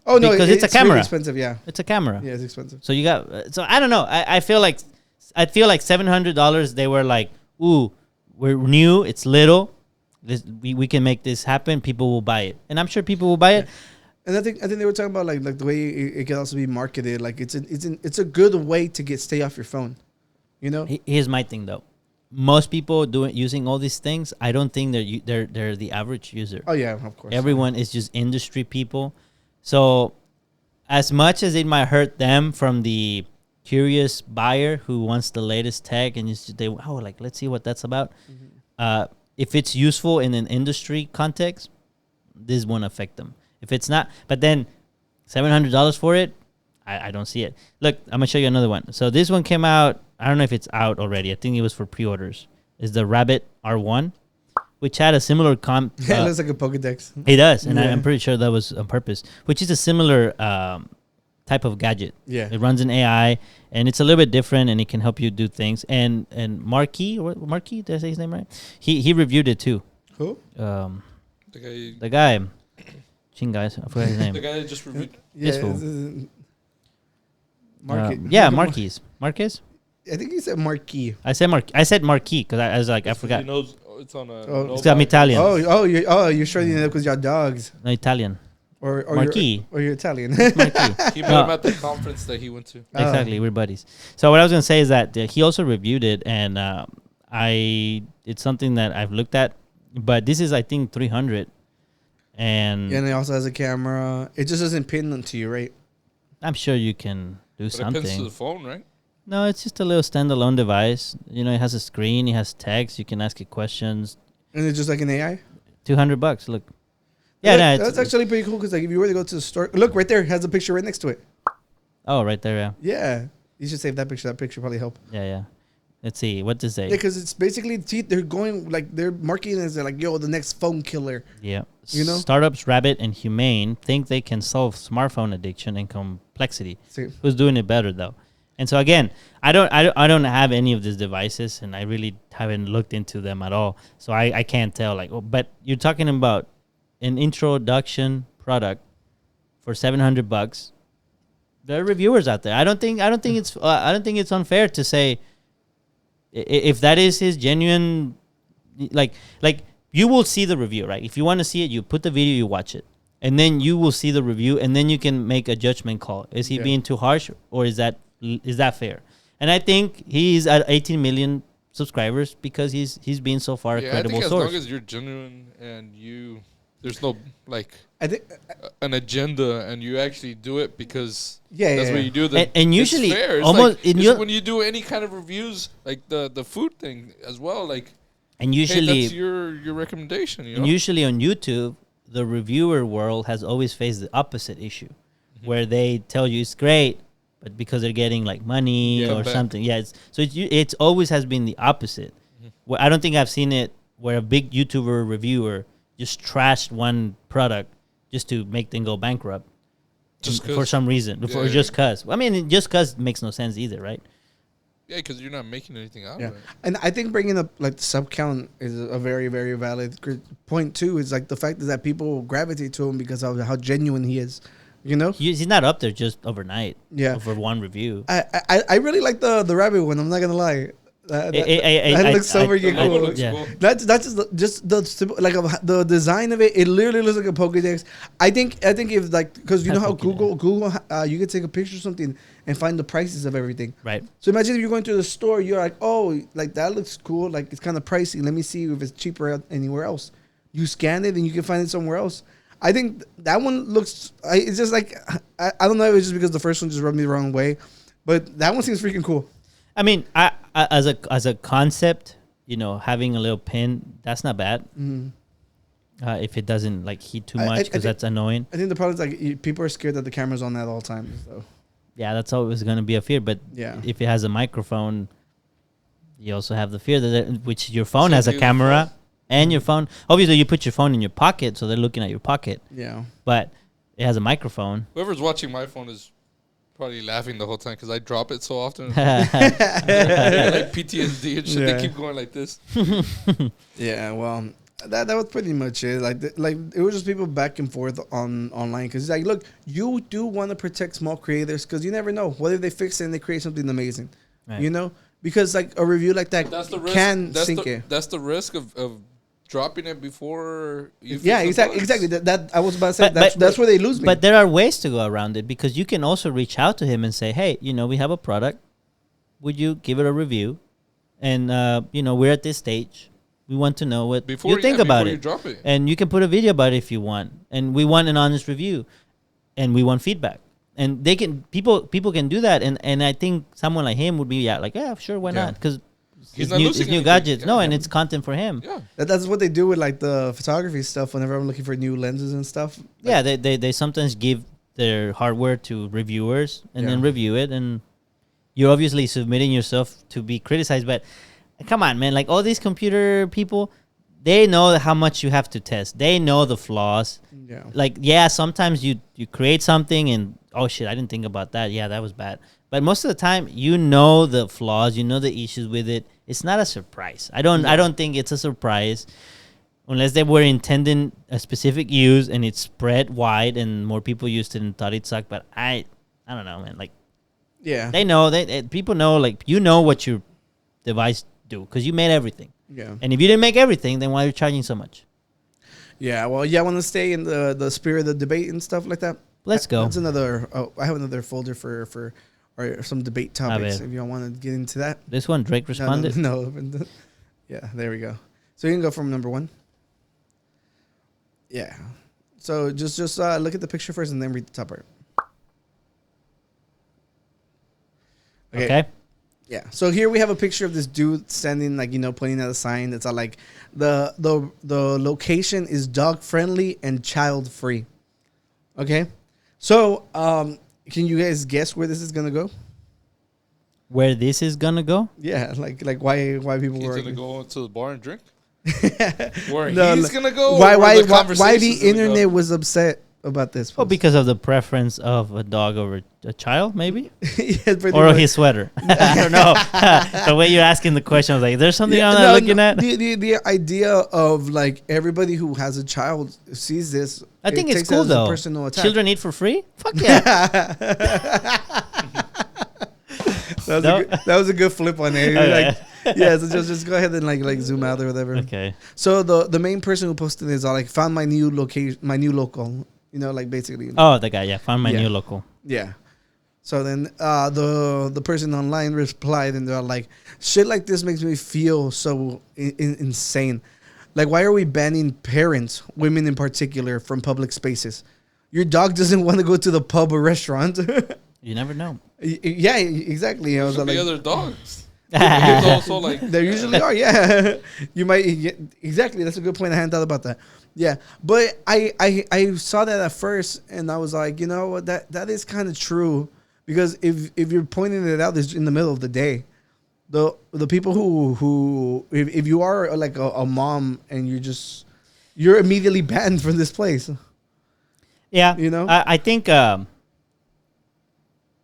Oh no, because it's a camera. Really expensive, yeah. It's a camera. Yeah, it's expensive. So you got. So I don't know. I feel like $700. They were like, "Ooh, we're new. It's little. We can make this happen. People will buy it," and I'm sure people will buy it. And I think they were talking about like the way it can also be marketed. Like it's a good way to stay off your phone. You know. Here's my thing though. Most people using all these things, I don't think they're the average user. Oh yeah, of course. Everyone is just industry people. So as much as it might hurt them from the curious buyer who wants the latest tech and let's see what that's about. Mm-hmm. If it's useful in an industry context, this won't affect them. If it's not, but then $700 for it, I don't see it. Look, I'm gonna show you another one. So this one came out. I don't know if it's out already. I think it was for pre-orders. It's the Rabbit R1, which had a similar it looks like a Pokédex. It does, and Yeah. I'm pretty sure that was on purpose. Which is a similar type of gadget. Yeah. It runs an AI, and it's a little bit different, and it can help you do things. And Marquis, did I say his name right? He reviewed it too. Who? The guy. Guys, I forgot his name. The guy that just reviewed. Yeah. Marquis. Marquez? I think he said Marquis. I said Marquis because I was like, I forgot. He knows it's on a. Oh. It's got Italian. You're sure you know because you're dogs. No, Italian. Or Marquis. Or you're Italian. Marquis. He met him at the conference that he went to. Exactly, we're buddies. So what I was gonna say is that he also reviewed it, and it's something that I've looked at, but this is I think 300, and it also has a camera. It just doesn't pin onto you, right? I'm sure you can do But something. it pins to the phone, right? No, it's just a little standalone device. It has a screen, it has text, you can ask it questions. And it's just like an AI. $200. Look. Yeah, that's actually pretty cool because like if you were to go to the store, look right there, it has a picture right next to it. Oh, right there, yeah. Yeah, you should save that picture. That picture probably help. Yeah. Let's see. What does it say? Yeah, because it's basically they're going like they're marketing as like yo the next phone killer. Yeah. Startups Rabbit and Humane think they can solve smartphone addiction and complexity. See. Who's doing it better though? And so again, I don't have any of these devices, and I really haven't looked into them at all. So I can't tell. But you're talking about an introduction product for $700. There are reviewers out there. I don't think it's unfair to say if that is his genuine, like you will see the review, right? If you want to see it, you put the video, you watch it, and then you will see the review, and then you can make a judgment call. Is he being too harsh, or is that fair? And I think he's at 18 million subscribers because he's being so far a credible source. I think as long as you're genuine and there's no I think an agenda, and you actually do it because that's what you do. And usually, it's fair. It's almost when you do any kind of reviews, like the food thing as well, and usually that's your recommendation. And usually on YouTube, the reviewer world has always faced the opposite issue, where they tell you it's great, but because they're getting money or something, it's always has been the opposite. Well, I don't think I've seen it where a big YouTuber reviewer just trashed one product just to make them go bankrupt, for some reason, just cause. I mean, just cause makes no sense either, right? Yeah, because you're not making anything out of it. And I think bringing up the sub count is a very, very valid point too. Is the fact that people gravitate to him because of how genuine he is. You know? He's not up there just overnight. Yeah. For one review. I really like the rabbit one. I'm not gonna lie. That looks so freaking cool. Yeah. That's just the simple, like the design of it. It literally looks like a Pokédex. I think if like because you know how Google you can take a picture of something and find the prices of everything. Right. So imagine if you're going to the store, you're like, oh, like that looks cool. Like it's kind of pricey. Let me see if it's cheaper anywhere else. You scan it and you can find it somewhere else. I think that one looks. It's just like I don't know. It's just because the first one just rubbed me the wrong way, but that one seems freaking cool. I mean, I as a concept, you know, having a little pin, that's not bad. Mm. If it doesn't like heat too much, because that's annoying. I think the problem is like people are scared that the camera's on at all times. So yeah, that's always going to be a fear. But yeah, if it has a microphone, you also have the fear that which your phone has a camera and your phone. Obviously, you put your phone in your pocket, so they're looking at your pocket. Yeah, but it has a microphone. Whoever's watching my phone is probably laughing the whole time because I drop it so often. Like PTSD and shit. Yeah. They keep going like this. Yeah, well, that was pretty much it. Like it was just people back and forth online because it's like, look, you do want to protect small creators because you never know whether they fix it and they create something amazing. Right. You know, because like a review like that can sink it. That's the risk of dropping it before you exactly that I was about to say that's where they lose me. But there are ways to go around it because you can also reach out to him and say, hey, you know, we have a product, would you give it a review, and you know, we're at this stage, we want to know what you think about it. Drop it, and you can put a video about it if you want, and we want an honest review, and we want feedback, and they can people can do that, and I think someone like him would be yeah sure, why not, because It's new gadgets. No, and it's content for him. Yeah, that's what they do with like the photography stuff. Whenever I'm looking for new lenses and stuff. Yeah, they sometimes give their hardware to reviewers and then review it, and you're obviously submitting yourself to be criticized. But come on, man! Like all these computer people, they know how much you have to test. They know the flaws. Yeah. Like sometimes you create something and oh shit, I didn't think about that. Yeah, that was bad. But most of the time, you know the flaws, you know the issues with it. It's not a surprise. I don't think it's a surprise unless they were intending a specific use and it's spread wide and more people used it and thought it sucked. But I don't know, man. Like, yeah, they know people know, like, you know what your device do because you made everything. Yeah. And if you didn't make everything, then why are you charging so much? Yeah. Well, I want to stay in the spirit of the debate and stuff like that. Let's go. That's another. I have another folder for or some debate topics if y'all want to get into that. This one, Drake responded? No. Yeah, there we go. So you can go from number one. Yeah. So just look at the picture first and then read the top part. Okay. Yeah. So here we have a picture of this dude standing, like, you know, pointing at a sign that's like the location is dog friendly and child free. Okay. So can you guys guess where this is gonna go? Where this is gonna go? Yeah, like why people he's were gonna go to the bar and drink. Where no, he's gonna go? Why the internet was upset about this? Well, because of the preference of a dog over a child, maybe, or his sweater. I don't know. The way you're asking the question, I was like, "Is there something I'm not looking at?" The idea of like everybody who has a child sees this. I think it's cool though. Children eat for free? Fuck yeah. That was a good flip on it. Like, yeah, so just go ahead and like zoom out or whatever. Okay. So the main person who posted this, like, found my new location, my new local. You know, like basically. Oh, the guy, yeah, found my new local. Yeah. So then the person online replied, and they're like, shit like this makes me feel so insane. Like, why are we banning parents, women in particular, from public spaces? Your dog doesn't want to go to the pub or restaurant. You never know. Yeah, exactly. I was like, other dogs. Also, like, there usually are. Yeah, you might exactly. That's a good point. I hadn't thought about that. Yeah, but I saw that at first, and I was like, you know what, that is kind of true, because if you're pointing it out, in the middle of the day. The people who if you are like a mom and you're immediately banned from this place. Yeah, you know. I think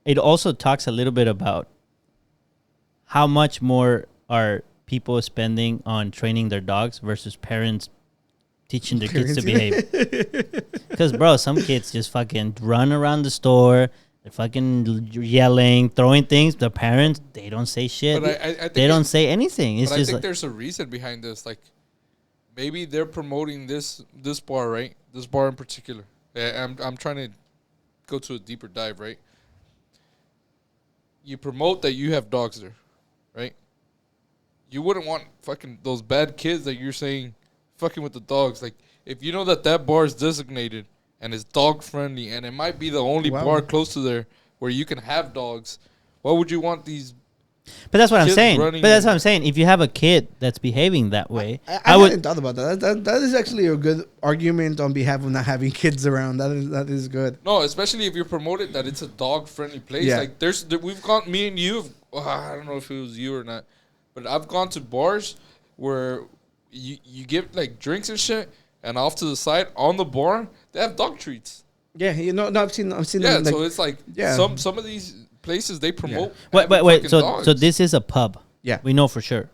it also talks a little bit about how much more are people spending on training their dogs versus parents teaching their kids to behave. Because, bro, some kids just fucking run around the store. They're fucking yelling, throwing things. The parents, they don't say shit. But I think they don't say anything. It's but just I think like, there's a reason behind this. Like, maybe they're promoting this bar, right? This bar in particular. I'm trying to go to a deeper dive, right? You promote that you have dogs there, right? You wouldn't want fucking those bad kids that you're saying fucking with the dogs. Like, if you know that bar is designated and it's dog friendly and it might be the only bar close to there where you can have dogs, why would you want these? But that's what I'm kids saying. But running that's in- what I'm saying. If you have a kid that's behaving that way, I hadn't thought about that. That is actually a good argument on behalf of not having kids around. That is good. No, especially if you promote it that it's a dog friendly place. Yeah. Like we've gone, me and you. I don't know if it was you or not, but I've gone to bars where you get like drinks and shit, and off to the side on the bar they have dog treats. Yeah, no, I've seen. Yeah, them, like, so it's like some of these places they promote. Wait. having So fucking so dogs. this is a pub. Yeah. We know for sure.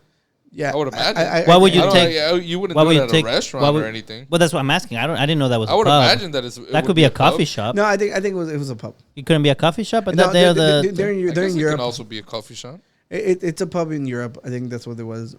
yeah. I would imagine. Why would you I don't- take- yeah, you wouldn't why do would it you at take- a why restaurant would- or anything. Well, that's what I'm asking. I didn't know that was. I would a pub. imagine that That could be a coffee shop. No, I think it was a pub. It couldn't be a coffee shop, but No, that they're they're the. in, I they're guess in it Europe. can also be a coffee shop. It's a pub in Europe. I think that's what it was.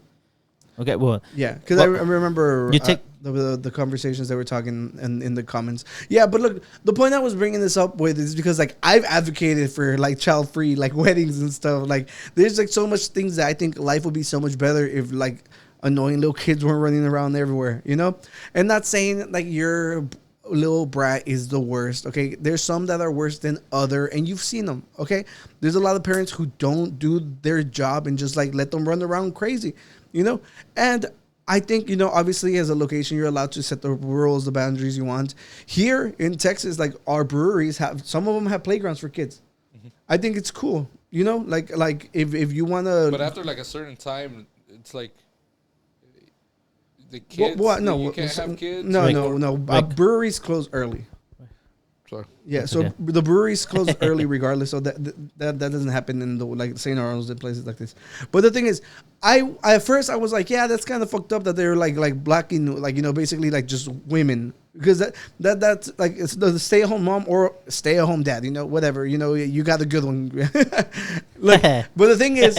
Okay, well, Yeah, because I Well, remember you take- the conversations they were talking in the comments. Yeah, but look, the point I was bringing this up with is because like I've advocated for like child free like weddings and stuff. Like there's like so much things that I think life would be so much better if like annoying little kids weren't running around everywhere, you know. And not saying like your little brat is the worst. Okay, there's some that are worse than other, and you've seen them. Okay, there's a lot of parents who don't do their job and just like let them run around crazy. You know, and I think, you know, obviously as a location, you're allowed to set the rules, the boundaries you want. Here in Texas, like our breweries some of them have playgrounds for kids. Mm-hmm. I think it's cool. You know, like if you want to. But after like a certain time, it's like the kids. What? No, you can't have kids. No, Rick, no. Rick. Breweries close early. Sorry. Yeah, That's so okay. the breweries close early regardless. So that doesn't happen in the like St. Arnold's and places like this. But the thing is, at first I was like, yeah, that's kind of fucked up that they're like blocking like, you know, basically like just women, because that's like it's the stay at home mom or stay at home dad, you know, whatever, you know, you got a good one. Look, but the thing is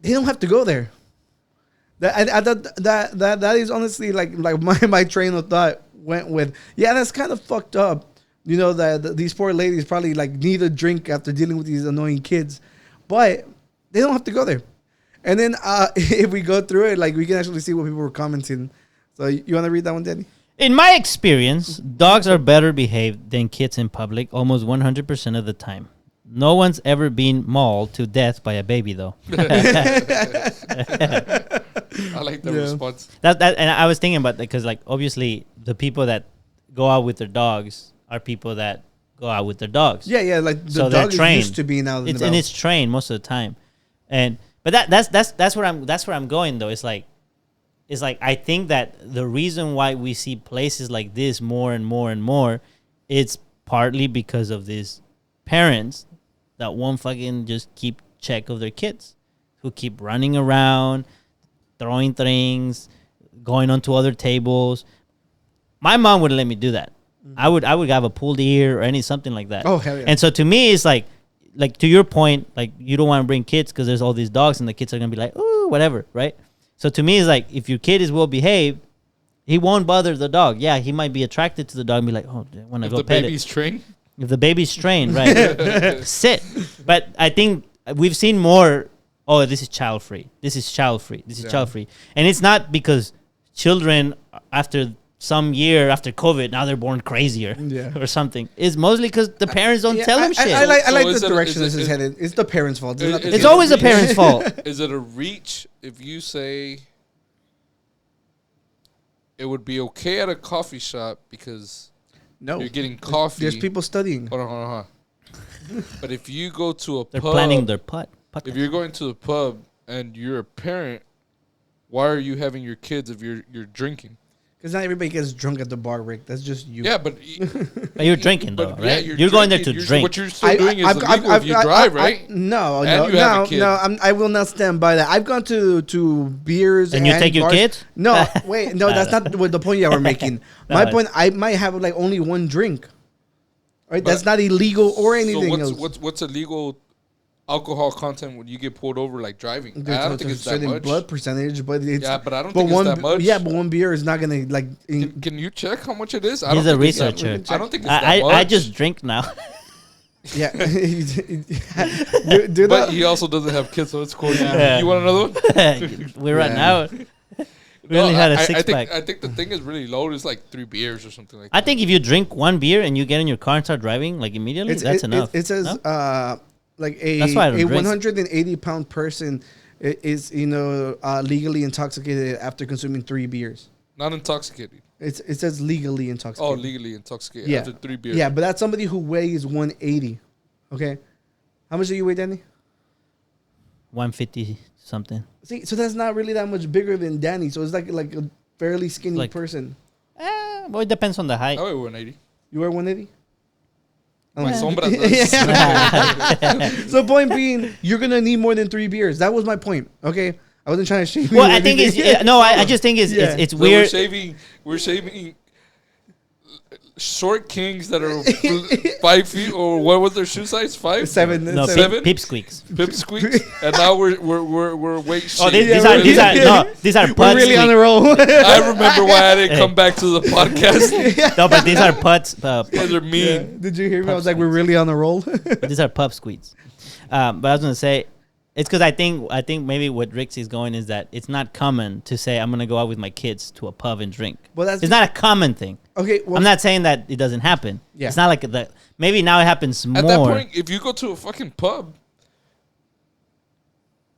they don't have to go there. That is honestly like my train of thought went with, yeah, that's kind of fucked up. You know, that these poor ladies probably like need a drink after dealing with these annoying kids, but they don't have to go there. And then if we go through it, like we can actually see what people were commenting. So you want to read that one, Danny? in my experience, dogs are better behaved than kids in public almost 100% of the time. No one's ever been mauled to death by a baby, though. I like the response. That and I was thinking about that because, like, obviously, the people that go out with their dogs are people that go out with their dogs. Yeah, like the So they're dog is trained. used to being out and about. And it's trained most of the time, but that's where I'm going though. It's like I think that the reason why we see places like this more and more and more, it's partly because of these parents that won't fucking just keep check of their kids, who keep running around, throwing things, going onto other tables. My mom wouldn't let me do that. I would have a pulled ear or something like that. Oh, hell yeah. And so to me, it's like to your point, like you don't want to bring kids because there's all these dogs and the kids are gonna be like, ooh, whatever, right? So to me, it's like if your kid is well behaved, he won't bother the dog. Yeah, he might be attracted to the dog and be like, oh, I want to go The pet baby's trained. it. If the baby's trained, right? Sit. But I think we've seen more. Oh, this is child free. This is child free. This is child free, and it's not because children after some year after COVID now they're born crazier or something. It's mostly because the parents don't tell them shit. I like So the direction this is headed. It's the parents' fault. It's not the Is It's kids'. always the parents' fault. Is it a reach if you say it would be okay at a coffee shop because No, you're getting coffee? There's people studying. Hold on. But if you go to a They're pub, planning their putt. if you're going to the pub and you're a parent, why are you having your kids if you're drinking? Because not everybody gets drunk at the bar, Rick. That's just you. Yeah, but But you're drinking though, but, right? yeah, you're going there to drinking. drink. What you're still doing is illegal if you drive, right? No, And you have a kid. I will not stand by that. I've gone to beers And you take your bars. kids? No, wait, no, that's not what the point you were making. My point, I might have like only one drink. Right, But- that's not illegal or anything so else. what's illegal alcohol content when you get pulled over like driving? I don't think it's that certain much. blood percentage, but it's But I don't think it's that much. Yeah, but one beer is not gonna like. Can you check how much it is? I He's don't a think it's that- researcher. I don't think it's that much. I just drink now. Yeah, do But that. he also doesn't have kids, so it's cool. Yeah. You want another one? We're running Yeah. out. We only had a six pack. I think the thing is really low. It's like 3 beers or something like I that. think if you drink one beer and you get in your car and start driving, like immediately, that's enough. It says No? like That's why I don't a drink. 180-pound person is legally intoxicated after consuming 3 beers. Not intoxicated. It says legally intoxicated. Oh, legally intoxicated Yeah. after 3 beers. Yeah, but that's somebody who weighs 180. Okay, how much do you weigh, Danny? 150 something. See, so that's not really that much bigger than Danny. So it's like a fairly skinny Like- person. Well, it depends on the height. I weigh 180. You wear 180. My Oh. sombra does. So point being, you're gonna need more than 3 beers. That was my point. Okay, I wasn't trying to shame you. Well, or I think anything. it's no. I just think Yeah. it's So weird. We're shaving short kings that are 5 feet, or what was their shoe size? 5? Seven. No, Seven? pipsqueaks. Pipsqueaks, and now we're weight Oh, shaming. these are these are We're putts. really on the roll. I remember why I didn't come back to the podcast. No, but these are putts. These are mean. Did you hear me? I was like, we're really on the roll. These are pup squeaks. But I was gonna say, it's because I think maybe what Rick is going is that it's not common to say I'm gonna go out with my kids to a pub and drink. Well, that's It's not a common thing. okay. Well, I'm not saying that it doesn't happen. Yeah. It's not like that. Maybe now it happens more. At that point, if you go to a fucking pub,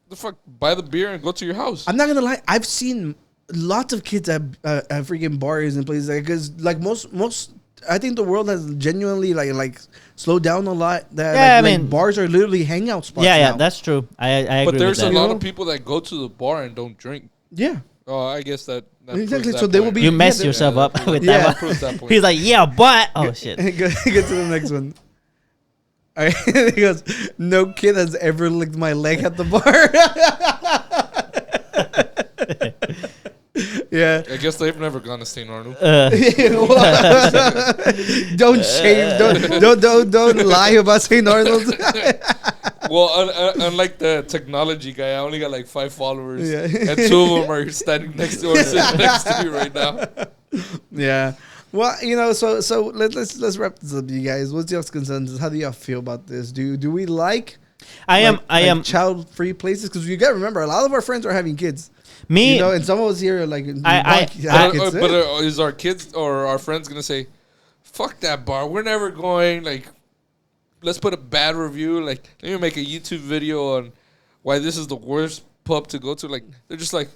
the fuck, buy the beer and go to your house. I'm not gonna lie. I've seen lots of kids at freaking bars and places because like most. I think the world has genuinely like slowed down a lot. That Yeah, I like mean- bars are literally hangout spots. yeah, now. that's true. I agree But there's with a that. lot of people that go to the bar and don't drink. Yeah. Oh, I guess that Exactly, proves so that they will point. be- You mess Yeah, yourself up with Yeah. that proves that one. point. He's like, yeah, but oh shit. Get to the next one. All right. He goes, no kid has ever licked my leg at the bar. Yeah. I guess they've never gone to St. Arnold. Don't shame. Don't lie about St. Arnold's. Well, unlike the technology guy, I only got like 5 followers, Yeah. and 2 of them are standing next to or sitting next to me right now. Yeah. Well, so let's wrap this up, you guys. What's your consensus? How do y'all feel about this? Do we like? I am child-free places because you got to remember a lot of our friends are having kids. me. And some of us here are like, I- Is our kids or our friends gonna say, "Fuck that bar, we're never going"? Like, let's put a bad review. Like, let me make a YouTube video on why this is the worst pub to go to. Like, they're just like,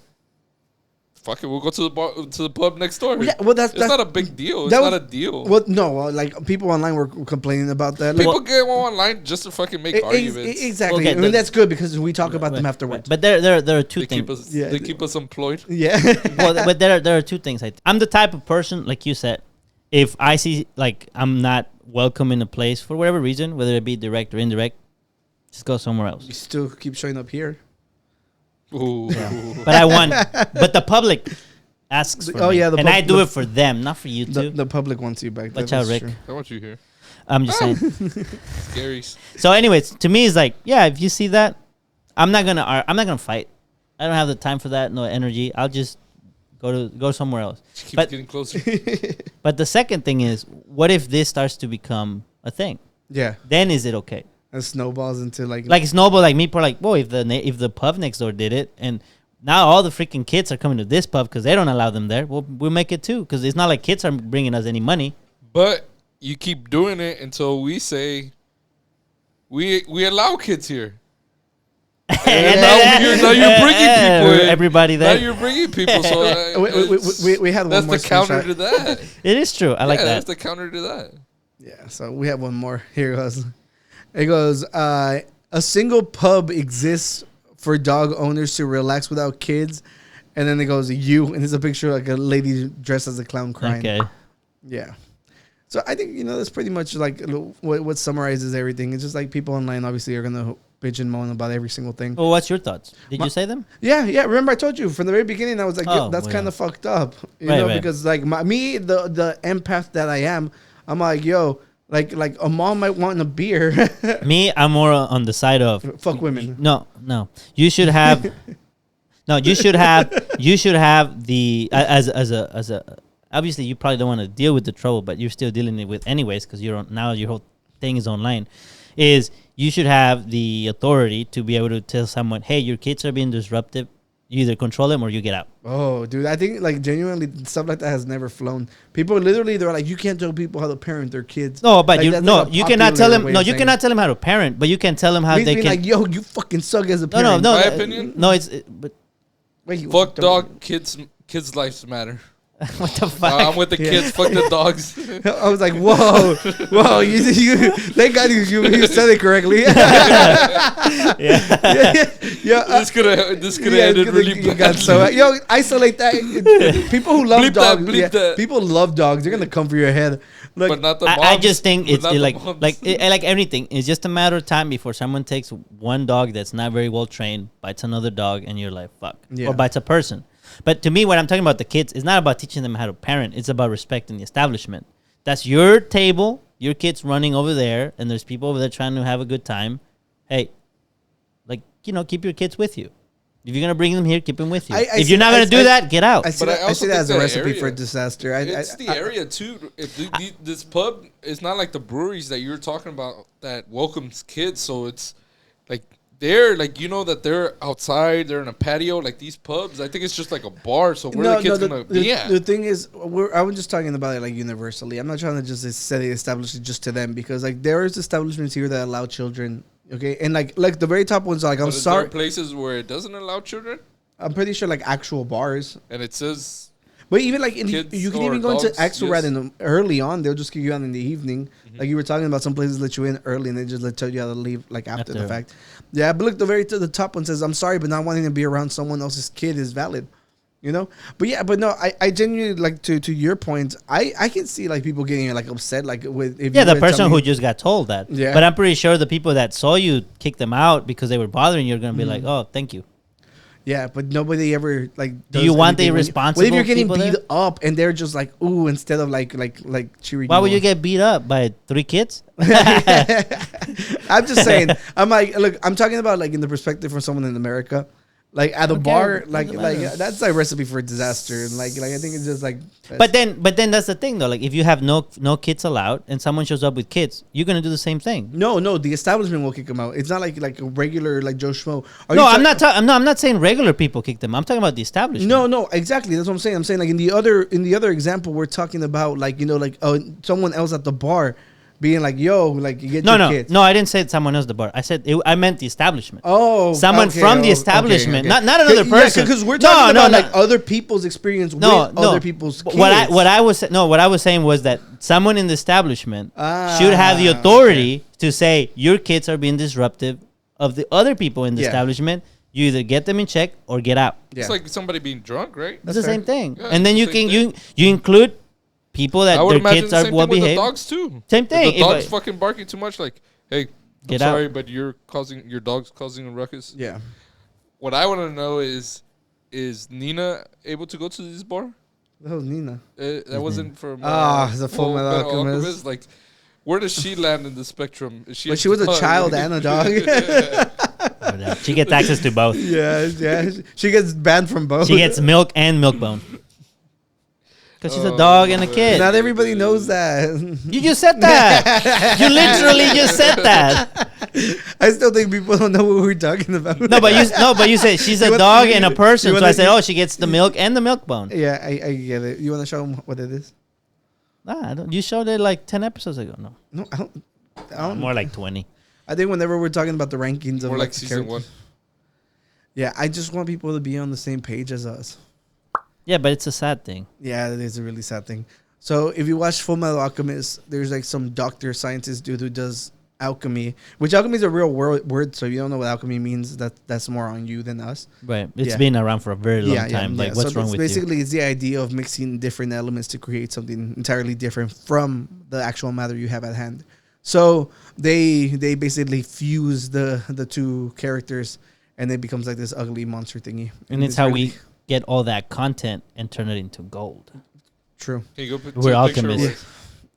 "Fuck it, we'll go to the bar to the pub next door." Yeah, well, that's not a big deal. It's that not was- a deal. well, no, like people online were complaining about that. Like, People get online just to fucking make arguments. exactly. Okay, I mean, that's good because we talk about them Right, afterwards. But there are two They keep things. us. Yeah. They keep us employed. Yeah. Well, but there are two things. I'm the type of person, like you said, if I see like I'm not welcome in a place for whatever reason, whether it be direct or indirect, just go somewhere else. You still keep showing up here. Ooh. But I want, but the public asks for Oh, me, yeah, the and pub- I do the- it for them, not for you two. The public wants you back. Watch That's out, Rick. true. I want you here. I'm just saying. Scaries. So, anyways, to me, it's like, yeah, if you see that, I'm not gonna fight. I don't have the time for that, no energy. I'll just go somewhere else. She keeps But- getting closer. But the second thing is, what if this starts to become a thing? Yeah. Then is it okay? And snowballs into like Snowball, like me, people are like, whoa, if the pub next door did it, and now all the freaking kids are coming to this pub because they don't allow them there, we'll make it too, because it's not like kids are bringing us any money. But you keep doing it until we say we allow kids here. And now you're bringing people in. Everybody Now there. you're bringing people. So we had one that's more the counter screenshot. to that. It is true. I like That's that. the counter to that. Yeah, so we have one more. Here it goes. It goes, a single pub exists for dog owners to relax without kids and then it goes you, and it's a picture of like a lady dressed as a clown crying. Okay. Yeah. So I think that's pretty much like what summarizes everything. It's just like people online obviously are gonna bitch and moan about every single thing. Well, what's your thoughts? Did you say them? Yeah. Remember I told you from the very beginning. I was like, that's well, kind of fucked up, right. because like the empath that I am, I'm like, like a mom might want a beer. Me, I'm more on the side of fuck women. No. You should have. No, you should have the as a. Obviously, you probably don't want to deal with the trouble, but you're still dealing with anyways because now your whole thing is online. Is you should have the authority to be able to tell someone, hey, your kids are being disruptive. You either control them or you get out. Oh, dude, I think like genuinely stuff like that has never flown. People literally they're like, you can't tell people how to parent their kids. No, but like, you cannot tell them. No, you cannot tell them how to parent, but you can tell them how they can. Like, yo, you fucking suck as a parent. My opinion. No, but wait, fuck dog. Kids' lives matter. What the fuck? I'm with the kids. Fuck the dogs. I was like, whoa. Thank God you said it correctly. This could have ended really bad. So, isolate that. People who love dogs. People love dogs. They're gonna come for your head. Like, but not the moms. I just think it's like everything. It's just a matter of time before someone takes one dog that's not very well trained, bites another dog, and you're like, fuck, or bites a person. But to me, when I'm talking about the kids, it's not about teaching them how to parent. It's about respecting the establishment. That's your table, your kids running over there, and there's people over there trying to have a good time. Hey, keep your kids with you. If you're going to bring them here, keep them with you. If you're not going to do that, get out. I see that as a recipe for disaster. It's the area, too. This pub is not like the breweries that you're talking about that welcomes kids. So it's like they're like, that they're outside, they're in a patio. Like these pubs, I think it's just like a bar. So where the kids going to be at? The thing is, I was just talking about it like universally. I'm not trying to just set it established just to them because like there is establishments here that allow children. Okay, and like the very top ones are like, I'm sorry. There are places where it doesn't allow children? I'm pretty sure like actual bars. And it says... But even like, you can even go into Axelrad early on. They'll just kick you out in the evening. Mm-hmm. Like you were talking about, some places let you in early and they just tell you how to leave like after the fact. Yeah, but look, the top one says, I'm sorry, but not wanting to be around someone else's kid is valid. But no, I genuinely like to your point. I can see like people getting like upset like with the person who just got told that. Yeah. But I'm pretty sure the people that saw you kick them out because they were bothering you are gonna be like, oh, thank you. Yeah, but nobody ever like. Do you want the irresponsible? What if you're getting beat up and they're just like, ooh, instead of like cheering? Why would you get beat up by 3 kids? I'm just saying. I'm like, look, I'm talking about like in the perspective from someone in America. Like at a bar, like that's a recipe for disaster. And like I think it's just like. But then that's the thing though. Like if you have no kids allowed and someone shows up with kids, you're gonna do the same thing. No, the establishment will kick them out. It's not like a regular like Joe Schmo. I'm not saying regular people kick them. I'm talking about the establishment. No, exactly. That's what I'm saying. I'm saying like in the other example, we're talking about like someone else at the bar. Being like, yo, like you get your kids. No, I didn't say someone else the bar. I said I meant the establishment. Oh, someone from the establishment, not another person. Because we're talking about like other people's experience with other people's kids. What I was saying was that someone in the establishment should have the authority to say your kids are being disruptive of the other people in the establishment. You either get them in check or get out. Yeah. It's like somebody being drunk, right? That's the same thing. Yeah, and then you include people that their kids are well behaved. The dogs too. Same thing. If the dog's fucking barking too much, like, hey, I'm sorry, but your dog's causing a ruckus. Yeah. What I want to know is Nina able to go to this bar? That was Nina. That wasn't from. The Full Metal Alchemist. Like, where does she land in the spectrum? Is she? But she was a child and a dog. She gets access to both. Yeah. She gets banned from both. She gets milk and milk bone. Because she's a dog and a kid. Not everybody knows that. You just said that. You literally just said that. I still think people don't know what we're talking about. No, but you said she's a dog and a person. So I said, she gets the milk and the milk bone. Yeah, I get it. You want to show them what it is? Nah, I don't. You showed it like 10 episodes ago. No, I don't. More like 20. I think whenever we're talking about the rankings of more like season 1. Yeah, I just want people to be on the same page as us. Yeah, but it's a sad thing. Yeah, it is a really sad thing. So if you watch Full Metal Alchemist, there's like some doctor scientist dude who does alchemy, which alchemy is a real word. So if you don't know what alchemy means, that's more on you than us. Right. It's Yeah. been around for a very long time. Like, what's so wrong with you? basically, it's the idea of mixing different elements to create something entirely different from the actual matter you have at hand. So they basically fuse the two characters, and it becomes like this ugly monster thingy. And it's how we get all that content and turn it into gold. True. Can you go put We're a picture alchemists.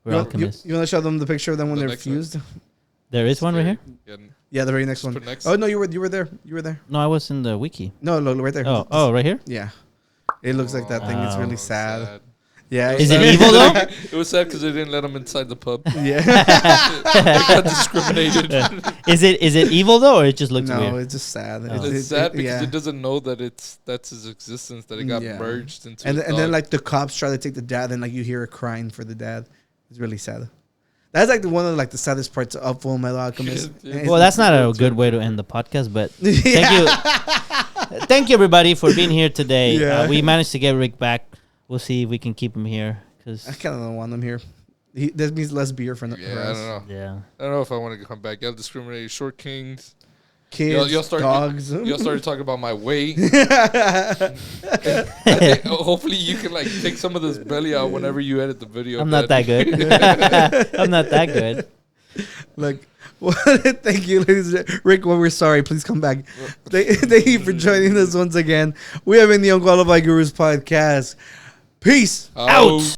where- We're alchemists. You want to show them the picture of them when The they're next one. fused? There is one right here? Yeah, Yeah, the very next just one. put next. Oh no, you were there. You were there. No, I was in the wiki. No, look right there. Oh, right here? Yeah. It looks like that thing. It's really Oh, sad. Yeah. Is it's it sad. evil though? It was sad because they didn't let him inside the pub. Yeah. They got discriminated. Is it evil though, or it just looks No, weird? it's just sad. Oh. It's sad because yeah. it doesn't know that that's his existence, that it got Yeah. merged into. And his then dog. like the cops try to take the dad, and like you hear her crying for the dad. It's really sad. That's like one of like the saddest parts of Full Metal Alchemist. Yeah. Well, that's not a good way to end the podcast, but thank you. Thank you, everybody, for being here today. Yeah. We managed to get Rick back. We'll see if we can keep him here. Cause, I kind of don't want him here. That means less beer for, Yeah, for I us. don't know. yeah. I don't know if I want to come back. Y'all discriminated short kings. Kids, Y'all start- dogs. Y'all started talking about my weight. Hopefully you can like take some of this belly out whenever you edit the video. I'm not that good. I'm not that good. Like, well, thank you, ladies. Rick, well, we're sorry. Please come back. Thank you for joining us once again. We have been the Unqualified Gurus podcast. Peace Out.